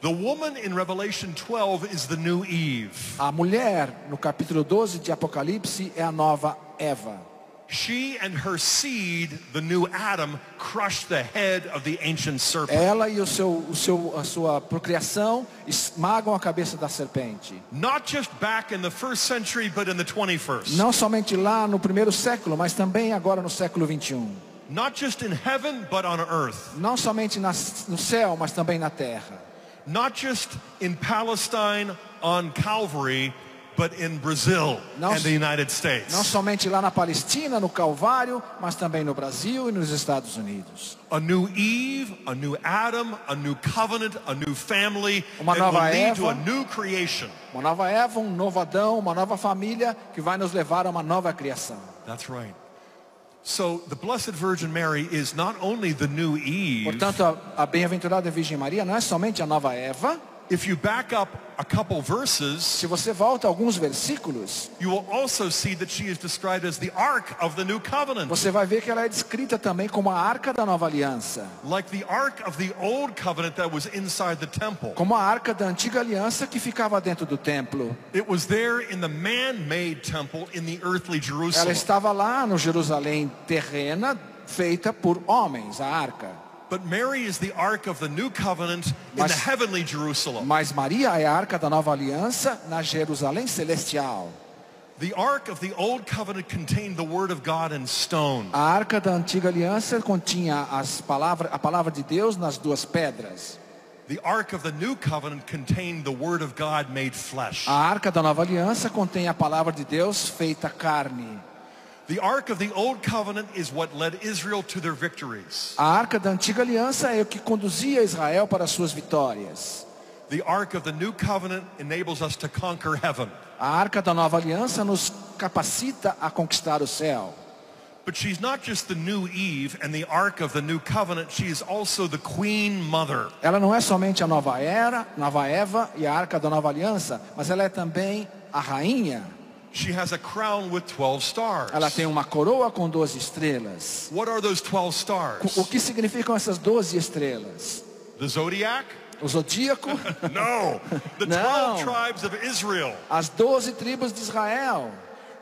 The woman in Revelation 12 is the new Eve. A mulher, no capítulo 12 de Apocalipse, é a nova Eva. She and her seed, the new Adam, crushed the head of the ancient serpent. Ela e a sua procriação esmagam a cabeça da serpente. Not just back in the first century, but in the 21st. Não somente lá no primeiro século, mas também agora no século 21. Not just in heaven, but on earth. Não somente no céu, mas também na terra. Not just in Palestine on Calvary, but in Brazil and the United States. Não somente lá na Palestina, no Calvário, mas também no Brasil e nos Estados Unidos. A new Eve, a new Adam, a new covenant, a new family Uma that will nova lead to a Eva. new creation. Uma nova Eva, um novo Adão, uma nova família que vai nos levar a uma nova criação. That's right. So the Blessed Virgin Mary is not only the new Eve. Portanto, a bem-aventurada Virgem Maria não é somente a nova Eva. If you back up a couple verses, Se você volta a alguns versículos, you will also see that she is described as the Ark of the New Covenant. você vai ver que ela é descrita também como a Arca da Nova Aliança. Like the Ark of the Old Covenant that was inside the temple. Como a Arca da Antiga Aliança que ficava dentro do templo. It was there in the man-made temple in the earthly Ela Jerusalem. estava lá no Jerusalém terrena, feita por homens, a Arca. But Mary is the Ark of the New Covenant in the heavenly Jerusalem. Mas Maria é a Arca da Nova Aliança na Jerusalém Celestial. The Ark of the Old Covenant contained the Word of God in stone. A Arca da Antiga Aliança continha a palavra de Deus nas duas pedras. The Ark of the New Covenant contained the Word of God made flesh. A Arca da Nova Aliança contém a palavra de Deus feita carne. The Ark of the Old Covenant is what led Israel to their victories. A Arca da Antiga Aliança é o que conduzia Israel para as suas vitórias. The Ark of the New Covenant enables us to conquer heaven. A Arca da Nova Aliança nos capacita a conquistar o céu. But she's not just the new Eve and the Ark of the New Covenant, she is also the Queen Mother. Ela não é somente a nova Eva e a Arca da Nova Aliança, mas ela é também a rainha. She has a crown with 12 stars. Ela tem uma coroa com 12 estrelas. What are those 12 stars? O que significam essas 12 estrelas? The zodiac? O zodíaco? No. The 12 Não. tribes of Israel. As 12 tribos de Israel.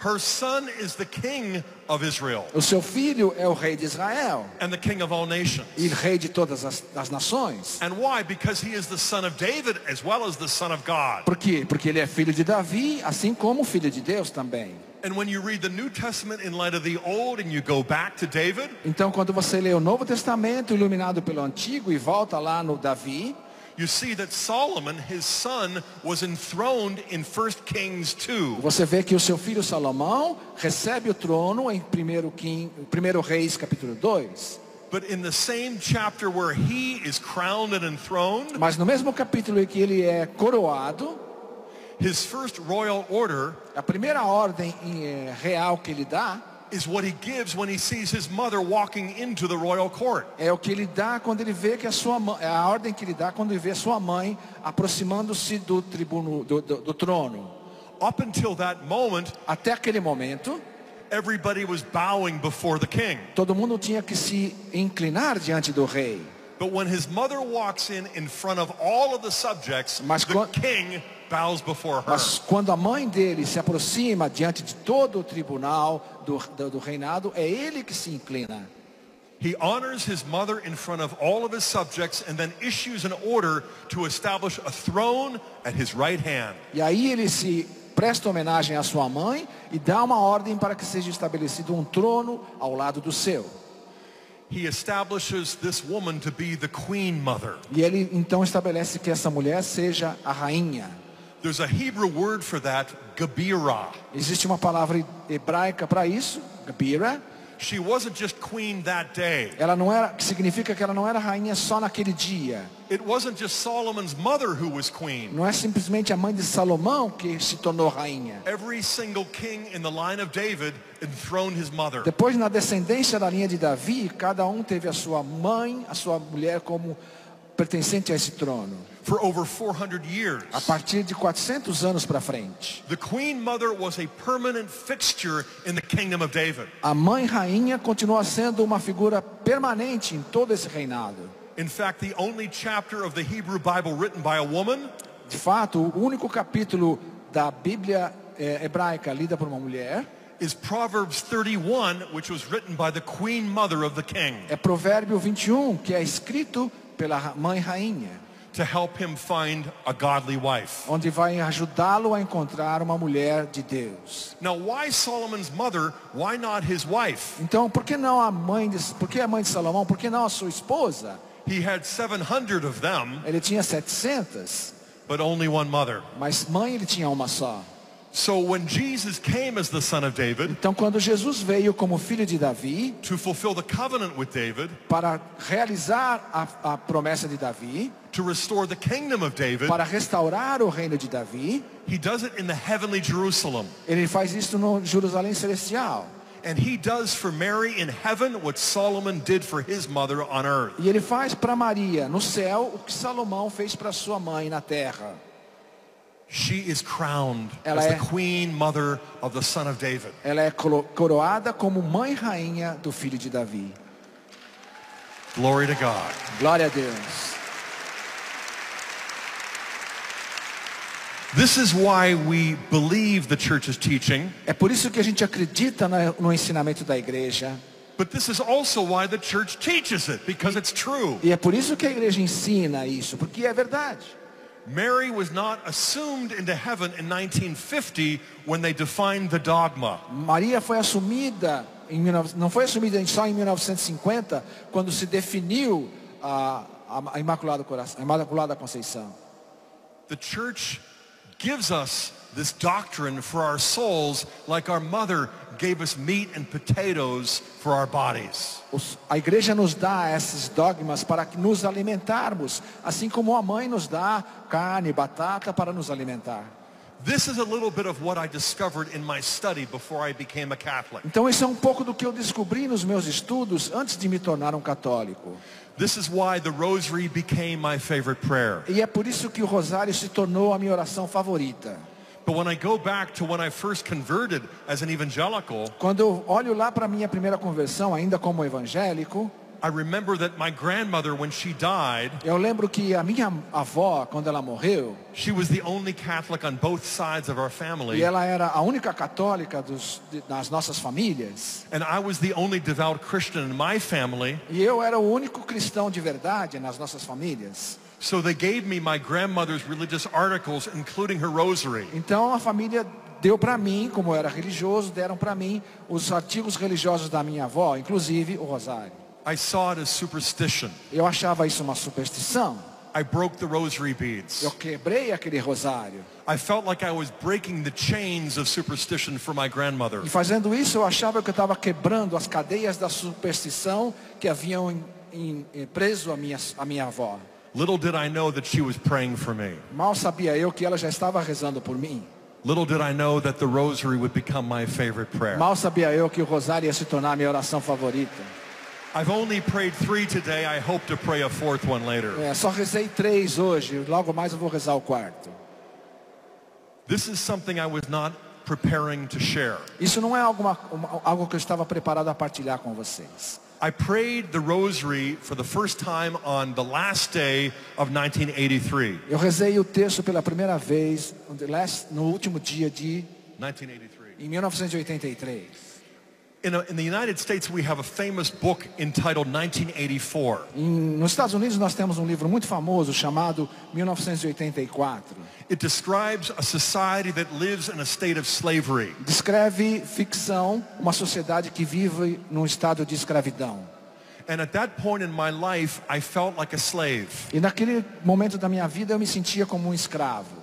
Her son is the king of Israel O seu filho é o rei de Israel and the king of all nations. e rei de todas as nações. And why? Because he is the son of David as well as the son of God. Por quê? Porque ele é filho de Davi, assim como filho de Deus também. And when you read the New Testament in light of the Old and you go back to David, Então, quando você lê o Novo Testamento iluminado pelo Antigo e volta lá no Davi, you see that Solomon, his son, was enthroned in 1 Kings 2. você vê que o seu filho Salomão recebe o trono em 1 Reis capítulo 2. But in the same chapter where he is crowned and enthroned, Mas no mesmo capítulo em que ele é coroado, his first royal order a primeira ordem real que ele dá is what he gives when he sees his mother walking into the royal court. é o que ele dá quando ele vê que é a ordem que ele dá quando ele vê a sua mãe aproximando-se do tribuno do trono. Up until that moment, Até aquele momento, everybody was bowing before the king. todo mundo tinha que se inclinar diante do rei. But when his mother walks in front of all of the subjects, Mas the king bows before her. Mas quando a mãe dele se aproxima diante de todo o tribunal do reinado, é ele que se inclina. He honors his mother in front of all of his subjects and then issues an order to establish a throne at his right hand. E aí ele se presta homenagem à sua mãe e dá uma ordem para que seja estabelecido um trono ao lado do seu. He establishes this woman to be the queen mother. E ele então estabelece que essa mulher seja a rainha. There's a Hebrew word for that, Gabira. Existe uma palavra hebraica para isso, Gabira, she wasn't just queen that day. Ela não era, que significa que ela não era rainha só naquele dia. It wasn't just Solomon's mother who was queen. Não é simplesmente a mãe de Salomão que se tornou rainha. Every single king in the line of David enthroned his mother. Depois, na descendência da linha de Davi, cada um teve a sua mãe, a sua mulher como pertencente a esse trono. For over 400 years. A partir de 400 anos para frente. The queen mother was a permanent fixture in the kingdom of David. A mãe rainha continua sendo uma figura permanente em todo esse reinado. In fact, the only chapter of the Hebrew Bible written by a woman De fato, o único capítulo da Bíblia hebraica lida por uma mulher is Proverbs 31, which was written by the queen mother of the king é Provérbio 21, que é escrito pela mãe rainha, to help him find a godly wife. onde vai ajudá-lo a encontrar uma mulher de Deus. Now, why Solomon's mother? Why not his wife? Então, por que não a mãe por que a mãe de Salomão? Por que não a sua esposa? He had 700 of them, Ele tinha 700, but only one mother. mas mãe ele tinha uma só. So when Jesus came as the son of David Então, quando Jesus veio como filho de Davi, to fulfill the covenant with David, para realizar a promessa de Davi, to restore the kingdom of David, para restaurar o reino de Davi, he does it in the heavenly Jerusalem. ele faz isso no Jerusalém Celestial. And he does for Mary in heaven what Solomon did for his mother on earth. E ele faz para Maria no céu o que Salomão fez para sua mãe na terra. She is crowned Ela as the é- queen mother of the son of David. Ela é coroada como mãe rainha do filho de Davi. Glory to God. Glória a Deus. This is why we believe the church's teaching, É por isso que a gente acredita no ensinamento da igreja. but this is also why the church teaches it, because it's true. E é por isso que a igreja ensina isso, porque é verdade. Mary was not assumed into heaven in 1950 when they defined the dogma. Maria foi assumida, não foi assumida só em 1950, quando se definiu a Imaculada Conceição. The church gives us this doctrine for our souls like our mother gave us meat and potatoes for our bodies. A igreja nos dá esses dogmas para nos alimentarmos, assim como a mãe nos dá carne, batata para nos alimentar. This is a little bit of what I discovered in my study before I became a Catholic. Então isso é um pouco do que eu descobri nos meus estudos antes de me tornar um católico. This is why the rosary became my favorite prayer. E é por isso que o rosário se tornou a minha oração favorita. But when I go back to when I first converted as an evangelical, Quando eu olho lá para a minha primeira conversão, ainda como evangélico, I remember that my grandmother, when she died, eu lembro que a minha avó, quando ela morreu, she was the only Catholic on both sides of our e family. ela era a única católica das nossas famílias, And I was the only devout Christian in my family. e eu era o único cristão de verdade nas nossas famílias. So they gave me my grandmother's religious articles, including her rosary. Então a família deu para mim, como eu era religioso, deram para mim os artigos religiosos da minha avó, inclusive o rosário. I saw it as superstition. Eu achava isso uma superstição. I broke the rosary beads. Eu quebrei aquele rosário. I felt like I was breaking the chains of superstition for my grandmother. E fazendo isso, eu achava que eu estava quebrando as cadeias da superstição que haviam preso a minha avó. Little did I know that she was praying for me. Mal sabia eu que ela já estava rezando por mim. Little did I know that the rosary would become my favorite prayer. Mal sabia eu que o rosário ia se tornar a minha oração favorita. I've only prayed 3 today. I hope to pray a 4th one later. Só rezei 3 hoje, logo mais eu vou rezar o 4º. This is something I was not preparing to share. Isso não é algo que eu estava preparado a partilhar com vocês. I prayed the rosary for the first time on the last day of 1983. Eu rezei o texto pela primeira vez no último dia de 1983. em 1983. In the United States, we have a famous book entitled 1984. Nos Estados Unidos nós temos um livro muito famoso chamado 1984. It describes a society that lives in a state of slavery. Descreve ficção, uma sociedade que vive num estado de escravidão. And at that point in my life, I felt like a slave. E naquele momento da minha vida eu me sentia como um escravo.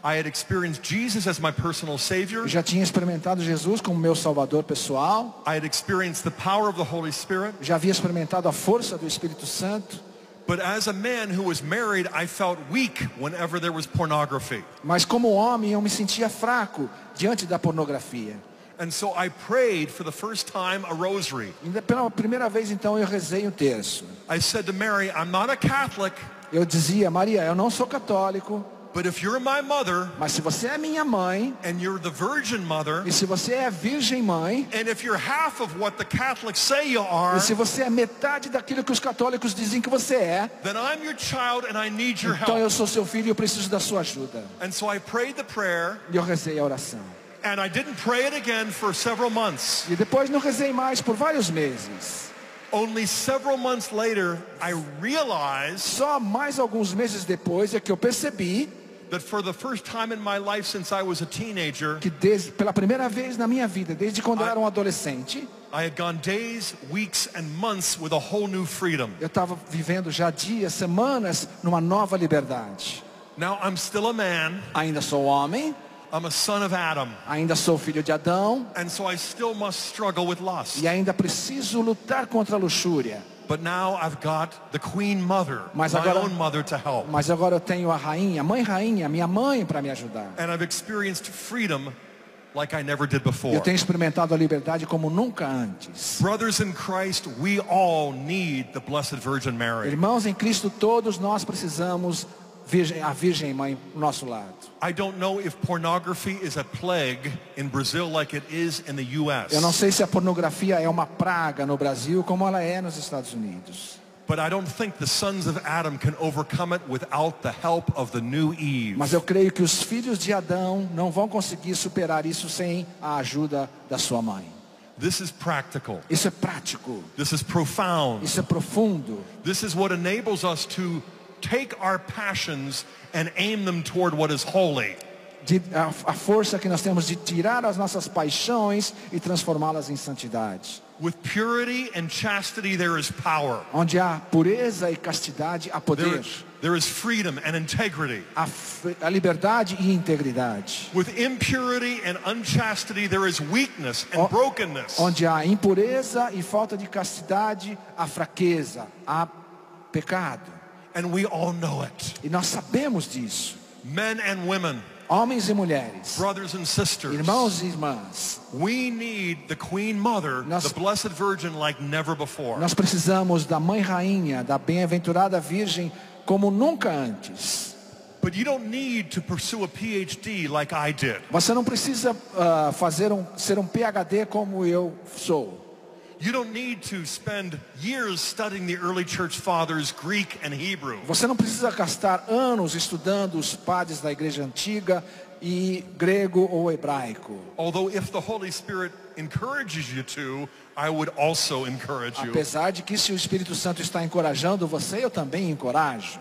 I had experienced Jesus as my personal Savior. Eu já tinha experimentado Jesus como meu Salvador pessoal. I had experienced the power of the Holy Spirit. Já havia experimentado a força do Espírito Santo. But as a man who was married, I felt weak whenever there was pornography. Mas como homem eu me sentia fraco diante da pornografia. And so I prayed for the first time a rosary. E pela primeira vez então eu rezei um terço. I said to Mary, I'm not a Catholic, Eu dizia, Maria, eu não sou católico, but if you're my mother, mas se você é minha mãe, and you're the Virgin Mother, e se você é virgem mãe, and if you're half of what the Catholics say you are, e se você é metade daquilo que os católicos dizem que você é, then I'm your child and I need your então eu help. sou seu filho e eu preciso da sua ajuda. And so I prayed the prayer, E eu rezei a oração. and I didn't pray it again for several months. E depois não rezei mais por vários meses. Only several months later, I realized Só mais alguns meses depois é que eu percebi that for the first time in my life since I was a teenager, que pela primeira vez na minha vida, desde quando eu era um adolescente, I had gone days, weeks, and months with a whole new freedom. eu estava vivendo já dias, semanas, numa nova liberdade. Now I'm still a man, Ainda sou homem, I'm a son of Adam, ainda sou filho de Adão, and so I still must struggle with lust. e ainda preciso lutar contra a luxúria. But now I've got the Queen Mother, Mas my agora- own mother, to help. Mas agora eu tenho a rainha, minha mãe para me ajudar. And I've experienced freedom like I never did Eu before. tenho experimentado a liberdade como nunca antes. Brothers in Christ, we all need the Blessed Virgin Mary. Irmãos em Cristo, todos nós precisamos a Virgem Mãe ao nosso lado. I don't know if pornography is a plague in Brazil like it is in the U.S. Eu não sei se a pornografia é uma praga no Brasil como ela é nos Estados Unidos. But I don't think the sons of Adam can overcome it without the help of the new Eve. Mas eu creio que os filhos de Adão não vão conseguir superar isso sem a ajuda da sua mãe. This is practical. Isso é prático, This is profound. isso é profundo. This is what enables us to take our passions and aim them toward what is holy. A força que nós temos de tirar as nossas paixões e transformá-las em santidade. With purity and chastity there is power. Onde há pureza e castidade, há poder. There is freedom and integrity. A liberdade e integridade. With impurity and unchastity there is weakness and brokenness. Onde há impureza e falta de castidade, há fraqueza, há pecado. And we all know it. E nós sabemos disso. Men and women, Homens e mulheres, brothers and sisters, irmãos e irmãs, we need the Queen Mother, the Blessed Virgin, like never before. nós precisamos da Mãe Rainha, da bem-aventurada Virgem, como nunca antes. But you don't need to pursue a PhD like I did. Você não precisa ser um PhD como eu sou. You don't need to spend years studying the early church fathers, Greek and Hebrew. Você não precisa gastar anos estudando os padres da igreja antiga e grego ou hebraico. Although if the Holy Spirit encourages you to, I would also encourage you. Apesar de que se o Espírito Santo está encorajando você, eu também encorajo.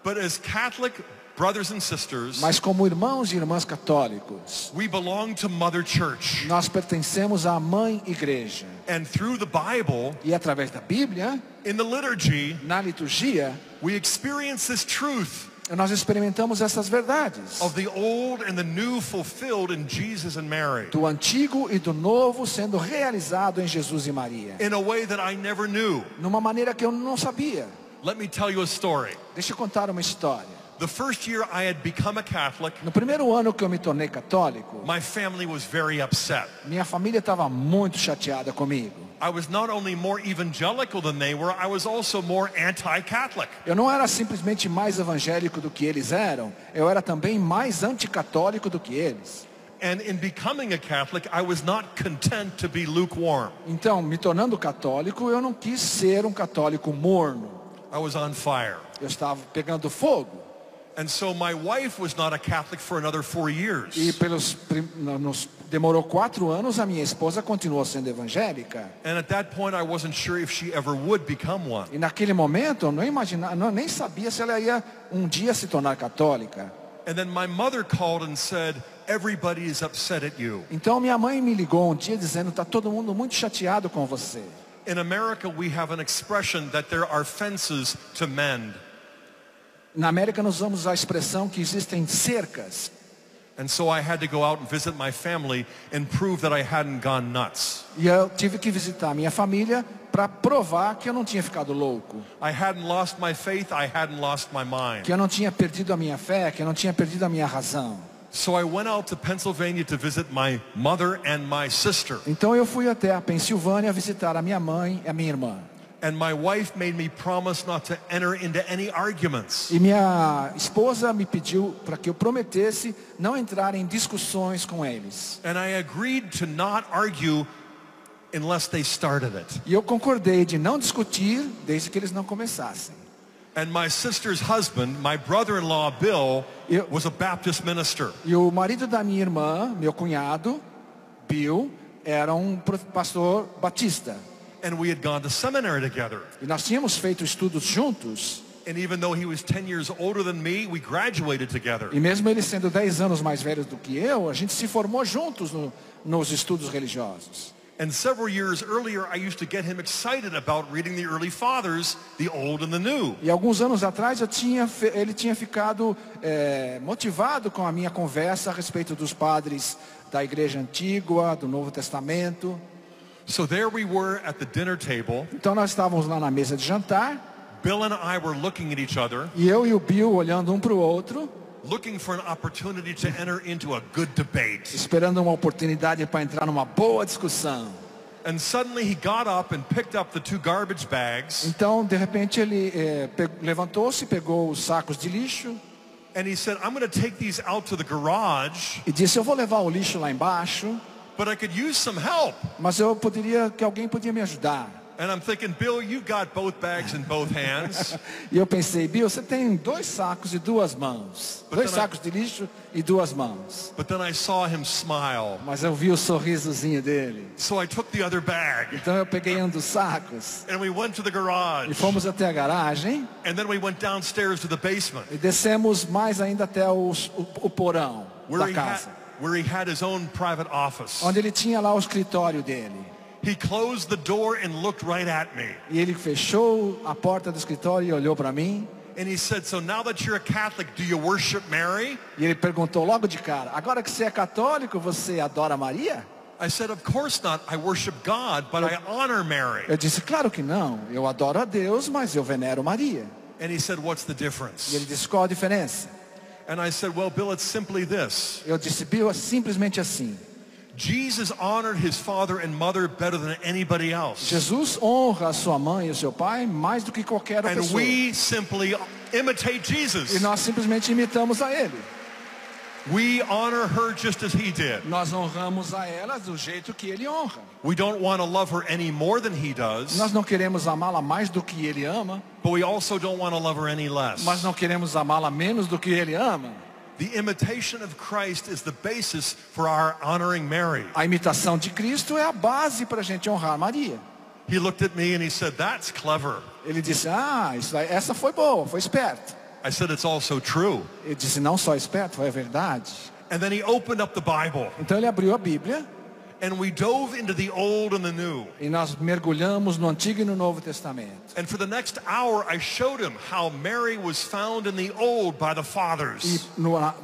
But as Catholic brothers and sisters, Mas como irmãos e irmãs católicos, we belong to Mother Church. nós pertencemos à Mãe Igreja. And through the Bible, E através da Bíblia, in the liturgy, na liturgia, we experience this truth nós experimentamos essas verdades. of the old and the new fulfilled in Jesus and Mary Do antigo e do novo sendo realizado em Jesus e Maria. in a way that I never knew. Numa maneira que eu não sabia. Let me tell you a story. Deixa eu contar uma história. The first year I had become a Catholic, No primeiro ano que eu me tornei católico, my family was very upset. minha família estava muito chateada comigo. I was not only more evangelical than they were, I was also more anti-Catholic. Eu não era simplesmente mais evangélico do que eles eram, eu era também mais anticatólico do que eles. And in becoming a Catholic, I was not content to be lukewarm. Então, me tornando católico, eu não quis ser um católico morno. I was on fire. Eu estava pegando fogo. And so my wife was not a Catholic for another 4 years. E demorou 4 anos, a minha esposa continuou sendo evangélica. And at that point, I wasn't sure if she ever would become one. E naquele momento, eu nem sabia se ela ia um dia se tornar católica. And then my mother called and said, everybody is upset at you. Então minha mãe me ligou um dia dizendo, está todo mundo muito chateado com você. In America, we have an expression that there are fences to mend. Na América nós usamos a expressão que existem cercas And so I had to go out and visit my family and prove that I hadn't gone nuts. E eu tive que visitar a minha família para provar que eu não tinha ficado louco. I hadn't lost my faith, I hadn't lost my mind. Que eu não tinha perdido a minha fé, que eu não tinha perdido a minha razão. So I went out to Pennsylvania to visit my mother and my sister. Então eu fui até a Pensilvânia visitar a minha mãe e a minha irmã. And my wife made me promise not to enter into any arguments. E minha esposa me pediu para que eu prometesse não entrar em discussões com eles. And I agreed to not argue unless they started it. E eu concordei de não discutir desde que eles não começassem. And my sister's husband, my brother-in-law Bill, was a Baptist minister. E o marido da minha irmã, meu cunhado, Bill, era pastor batista. And we had gone to seminary together. E nós tínhamos feito estudos juntos. And even though he was 10 years older than me, we graduated together. E mesmo ele sendo 10 anos mais velho do que eu, a gente se formou juntos nos estudos religiosos. And several years earlier, I used to get him excited about reading the early fathers, the old and the new. E alguns anos atrás ele tinha ficado motivado com a minha conversa a respeito dos padres da Igreja Antiga, do Novo Testamento. So there we were at the dinner table. Então nós estávamos lá na mesa de jantar. Bill and I were looking at each other. E eu e o Bill olhando um para o outro. Looking for an opportunity to enter into a good debate. Esperando uma oportunidade para entrar numa boa discussão. And suddenly he got up and picked up the 2 garbage bags. Então, de repente ele levantou-se, pegou os sacos de lixo. And he said, "I'm going to take these out to the garage." E disse, eu vou levar o lixo lá embaixo. But I could use some help. Mas alguém podia me ajudar. And I'm thinking, Bill, you got both bags in both hands. E eu pensei, Bill, você tem 2 sacos e 2 mãos. 2 sacos de lixo e 2 mãos. But then I saw him smile. Mas eu vi o sorrisozinho dele. So I took the other bag. Então eu peguei um dos sacos. And we went to the garage. E fomos até a garagem. And then we went downstairs to the basement. E descemos mais ainda até o porão da casa. Where he had his own private office. Onde ele tinha lá o escritório dele. He closed the door and looked right at me. E ele fechou a porta do escritório e olhou para mim. And he said, "So now that you're a Catholic, do you worship Mary?" E ele perguntou logo de cara, agora que você é católico, você adora Maria? I said, "Of course not. I worship God, but I honor Mary." Eu disse, claro que não. Eu adoro a Deus, mas eu venero Maria. And he said, "What's the E difference?" ele disse, qual a diferença? And I said, "Well, Bill, it's simply this. Eu disse, Bill, é simplesmente assim. Jesus honored his father and mother better than anybody else. Jesus honra a sua mãe e o seu pai mais do que qualquer outra And pessoa. we simply imitate E Jesus. nós simplesmente imitamos a ele. We honor her just as he did. Nós honramos a ela do jeito que ele honra. We don't want to love her any more than he does, Nós não queremos amá-la mais do que ele ama, but we also don't want to love her any less. mas não queremos amá-la menos do que ele ama. The imitation of Christ is the basis for our honoring Mary. A imitação de Cristo é a base para a gente honrar Maria. He looked at me and he said, "That's clever." Ele disse, essa foi boa, foi esperto. I said, "It's also true." Ele disse, não só esperto, foi a verdade. And then he opened up the Bible Então ele abriu a Bíblia and we dove into the old and the new. e nós mergulhamos no Antigo e no Novo Testamento. And for the next hour I showed him how Mary was found in the old by the E fathers.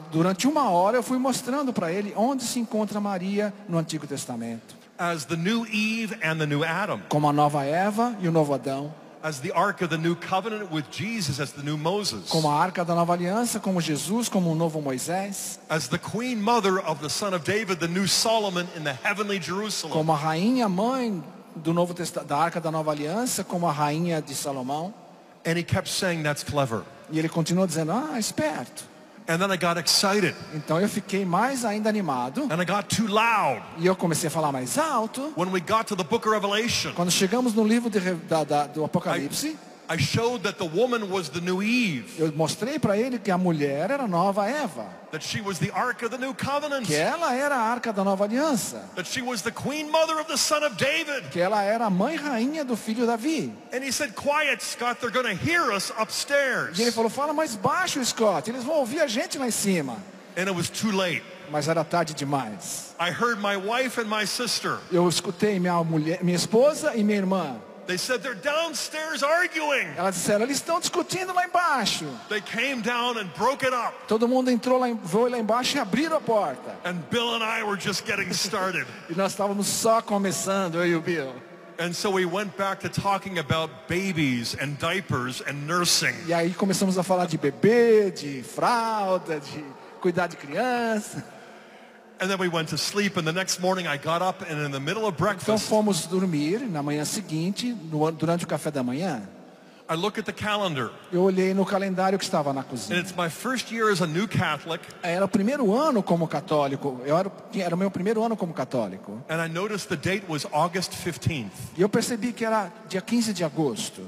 durante 1 hora eu fui mostrando para ele onde se encontra Maria no Antigo Testamento. As the new Eve and the new Adam. Como a nova Eva e o novo Adão. As the Ark of the New Covenant with Jesus as the new Moses. Como a Arca da Nova Aliança, como Jesus, como o novo Moisés. As the Queen Mother of the Son of David, the new Solomon in the heavenly Jerusalem. Como a rainha mãe do da Arca da Nova Aliança, como a rainha de Salomão. And he kept saying, "That's clever." E ele continuou dizendo, esperto. And then I got excited. Então eu fiquei mais ainda animado. And I got too loud. E eu comecei a falar mais alto. When we got to the book of Revelation, Quando chegamos no livro do Apocalipse, I showed that the woman was the new Eve. eu mostrei para ele que a mulher era a nova Eva. That she was the Ark of the New Covenant. Que ela era a Arca da Nova Aliança. That she was the Queen Mother of the Son of David. Que ela era a mãe rainha do filho Davi. And he said, "Quiet, Scott, they're going to hear us upstairs." E ele falou, fala mais baixo, Scott, eles vão ouvir a gente lá em cima. And it was too late. Mas era tarde demais. I heard my wife and my sister. Eu escutei minha esposa e minha irmã. They said they're downstairs arguing. Elas disseram, eles estão discutindo lá embaixo. They came down and broke it up. Todo mundo entrou foi lá embaixo e abriram a porta. And Bill and I were just getting started. E nós estávamos só começando, eu e o Bill. And so we went back to talking about babies and diapers and nursing. E aí começamos a falar de bebê, de fralda, de cuidar de criança. And then we went to sleep, and the next morning I got up, and in the middle of Então breakfast, fomos dormir na manhã seguinte, durante o café da manhã. I look at the calendar, Eu olhei no calendário que estava na and cozinha. it's my first year as a new Catholic, Era o primeiro ano como católico. Era o meu primeiro ano como católico. and I noticed the date was August 15th. E eu percebi que era dia 15 de agosto.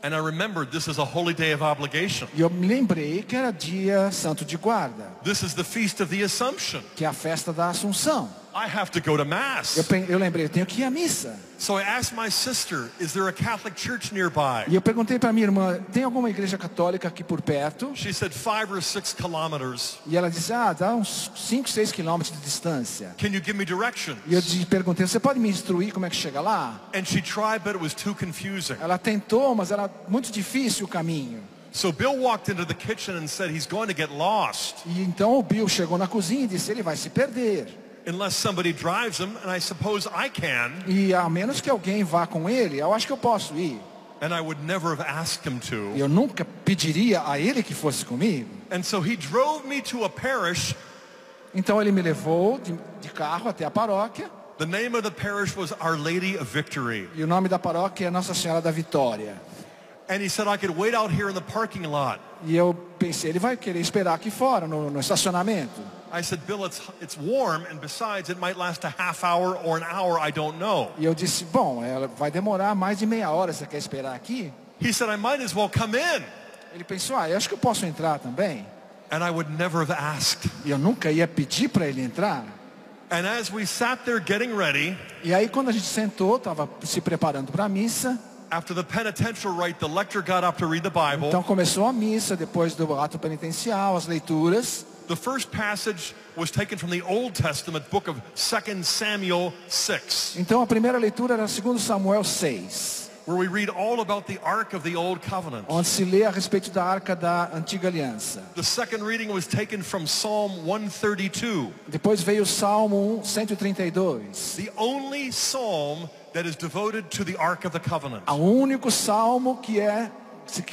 And I remembered this is a holy day of obligation. E eu me lembrei que era dia santo de guarda, This is the feast of the Assumption. que é a festa da Assunção. I have to go to Mass. Eu lembrei, eu tenho que ir à missa. So I asked my sister, is there a Catholic church nearby? E eu perguntei para minha irmã, tem alguma igreja católica aqui por perto? She said 5 or 6 kilometers. E ela disse, dá uns 5, 6 quilômetros de distância. Can you give me directions? E eu perguntei, você pode me instruir como é que chega lá? And she tried, but it was too confusing. Ela tentou, mas era muito difícil o caminho. So Bill walked into the kitchen and said he's going to get lost E então o Bill chegou na cozinha e disse, ele vai se perder. unless somebody drives him, and I suppose I can, E a menos que alguém vá com ele, eu acho que eu posso ir. and I would never have asked him to. Eu nunca pediria a ele que fosse comigo. And so he drove me to a parish. Então ele me levou de carro até a paróquia. The name of the parish was Our Lady of Victory. E o nome da paróquia é Nossa Senhora da Vitória. And he said I could wait out here in the parking lot. E eu pensei, ele vai querer esperar aqui fora, no estacionamento. I said, Bill, it's warm, and besides, it might last a half hour or an hour, I don't know. E eu disse, bom, ela vai demorar mais de meia hora, você quer esperar aqui? He said, I might as well come in. Ele pensou, eu acho que eu posso entrar também. And I would never have asked. E eu nunca ia pedir para ele entrar. And as we sat there getting ready, E aí quando a gente sentou, estava se preparando para a missa. after the penitential rite, the lector got up to read the Bible. Então começou a missa, depois do ato penitencial, as leituras. The first passage was taken from the Old Testament book of 2 Samuel 6, Então a primeira leitura era 2 Samuel 6, where we read all about the Ark of the Old Covenant. onde se lê a respeito da Arca da Antiga Aliança. The second reading was taken from Psalm 132, Depois veio o Salmo 132, the only psalm that is devoted to the Ark of the Covenant. o único salmo que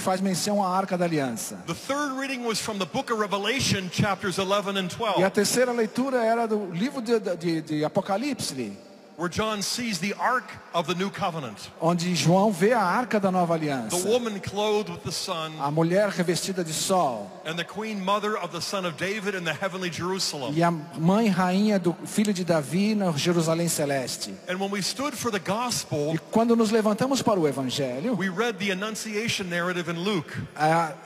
faz menção à Arca da Aliança. The third reading was from the book of Revelation, chapters 11 and E a 12, terceira leitura era do livro de Apocalipse, where John sees the Ark of the New Covenant. onde João vê a Arca da Nova The Aliança. woman clothed with the sun, A mulher revestida de sol and the queen mother of the son of David in the heavenly Jerusalem. e a mãe rainha do filho de Davi na Jerusalém Celeste. And when we stood for the gospel, E quando nos levantamos para o Evangelho, we read the Annunciation narrative in Luke,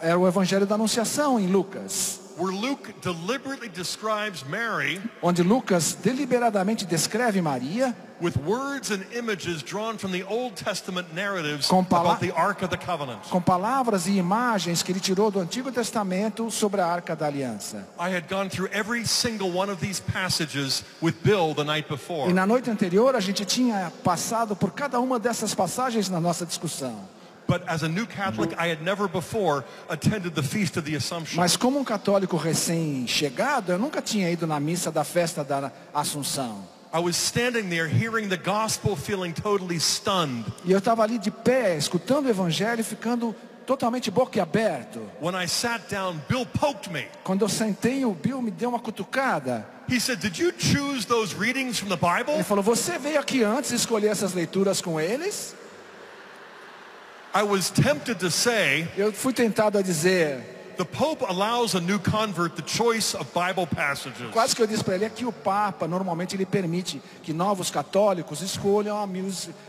era o Evangelho da Anunciação em Lucas, where Luke deliberately describes Mary onde Lucas deliberadamente descreve Maria with words and images drawn from the Old Testament narratives Com about the Ark of the Covenant. com palavras e imagens que ele tirou do Antigo Testamento sobre a Arca da Aliança. I had gone through every single one of these passages with Bill the night before. E na noite anterior a gente tinha passado por cada uma dessas passagens na nossa discussão. But as a new Catholic, I had never before attended the Feast of the Assumption. Mas como um católico recém-chegado, eu nunca tinha ido na missa da festa da Assunção. I was standing there hearing the gospel, feeling totally stunned. E eu estava ali de pé, escutando o Evangelho, ficando totalmente boquiaberto. When I sat down, Bill poked me. Quando eu sentei, o Bill me deu uma cutucada. He said, "Did you choose those readings from the Bible?" Ele falou, você veio aqui antes escolher essas leituras com eles? I was tempted to say, Eu fui tentado a dizer, the Pope allows a new convert the choice of Bible passages. quase que eu disse para ele, é que o Papa, normalmente ele permite que novos católicos escolham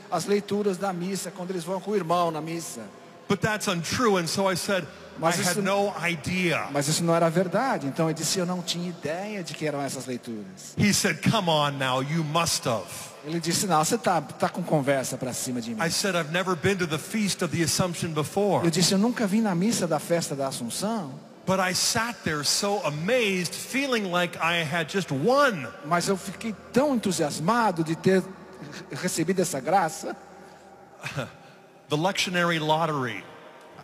as leituras da missa, quando eles vão com o irmão na missa. But that's untrue, and so I said, I Mas had isso- no idea. Mas isso não era verdade, então eu disse, eu não tinha ideia de que eram essas leituras. He said, come on now, you must have. Ele disse, não, você tá com conversa para cima de mim. I said, I've never been to the Feast of the Assumption before. Eu disse, eu nunca vim na missa da festa da Assunção, But I sat there so amazed, feeling like I had just won. mas eu fiquei tão entusiasmado de ter recebido essa graça. the lectionary lottery.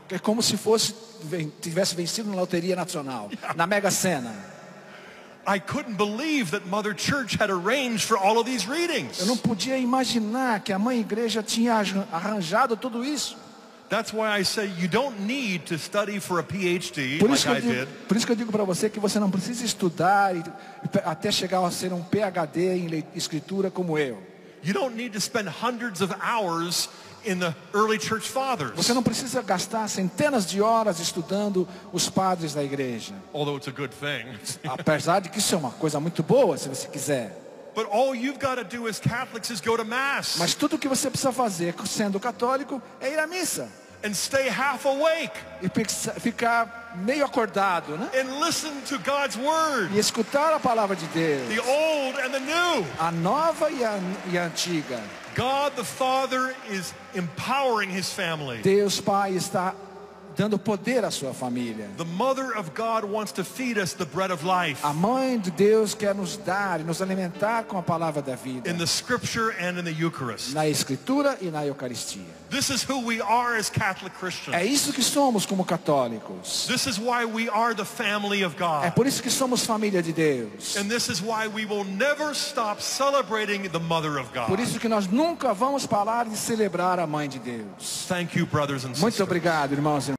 É como se tivesse vencido na loteria nacional, na Mega Sena. I couldn't believe that Mother Church had arranged for all of these readings. Eu não podia imaginar que a Mãe Igreja tinha arranjado tudo isso. That's why I say you don't need to study for a PhD Por isso like que I did. por isso que eu digo para você que você não precisa estudar até chegar a ser um PhD em escritura como eu. You don't need to spend hundreds of hours in the early church fathers. Você não precisa gastar centenas de horas estudando os padres da igreja. Although it's a good thing. Apesar de que isso é uma coisa muito boa, se você quiser. But all you've got to do as Catholics is go to Mass Mas tudo o que você precisa fazer, sendo católico, é ir à missa. and stay half awake E ficar meio acordado, né? and listen to God's word, E escutar a palavra de Deus. the old and the new. A nova e a antiga. God the Father is empowering his family. Deus Pai está dando poder à sua família. The Mother of God wants to feed us the bread of life A Mãe de Deus quer nos dar e nos alimentar com a palavra da vida. in the Scripture and in the Eucharist. Na Escritura e na Eucaristia. This is who we are as Catholic Christians. É isso que somos como católicos. This is why we are the family of É God. por isso que somos família de Deus. And this is why we will never stop celebrating the Mother of Por God. isso que nós nunca vamos parar de celebrar a Mãe de Deus. Thank you, brothers and Muito sisters. obrigado, irmãos e irmãs.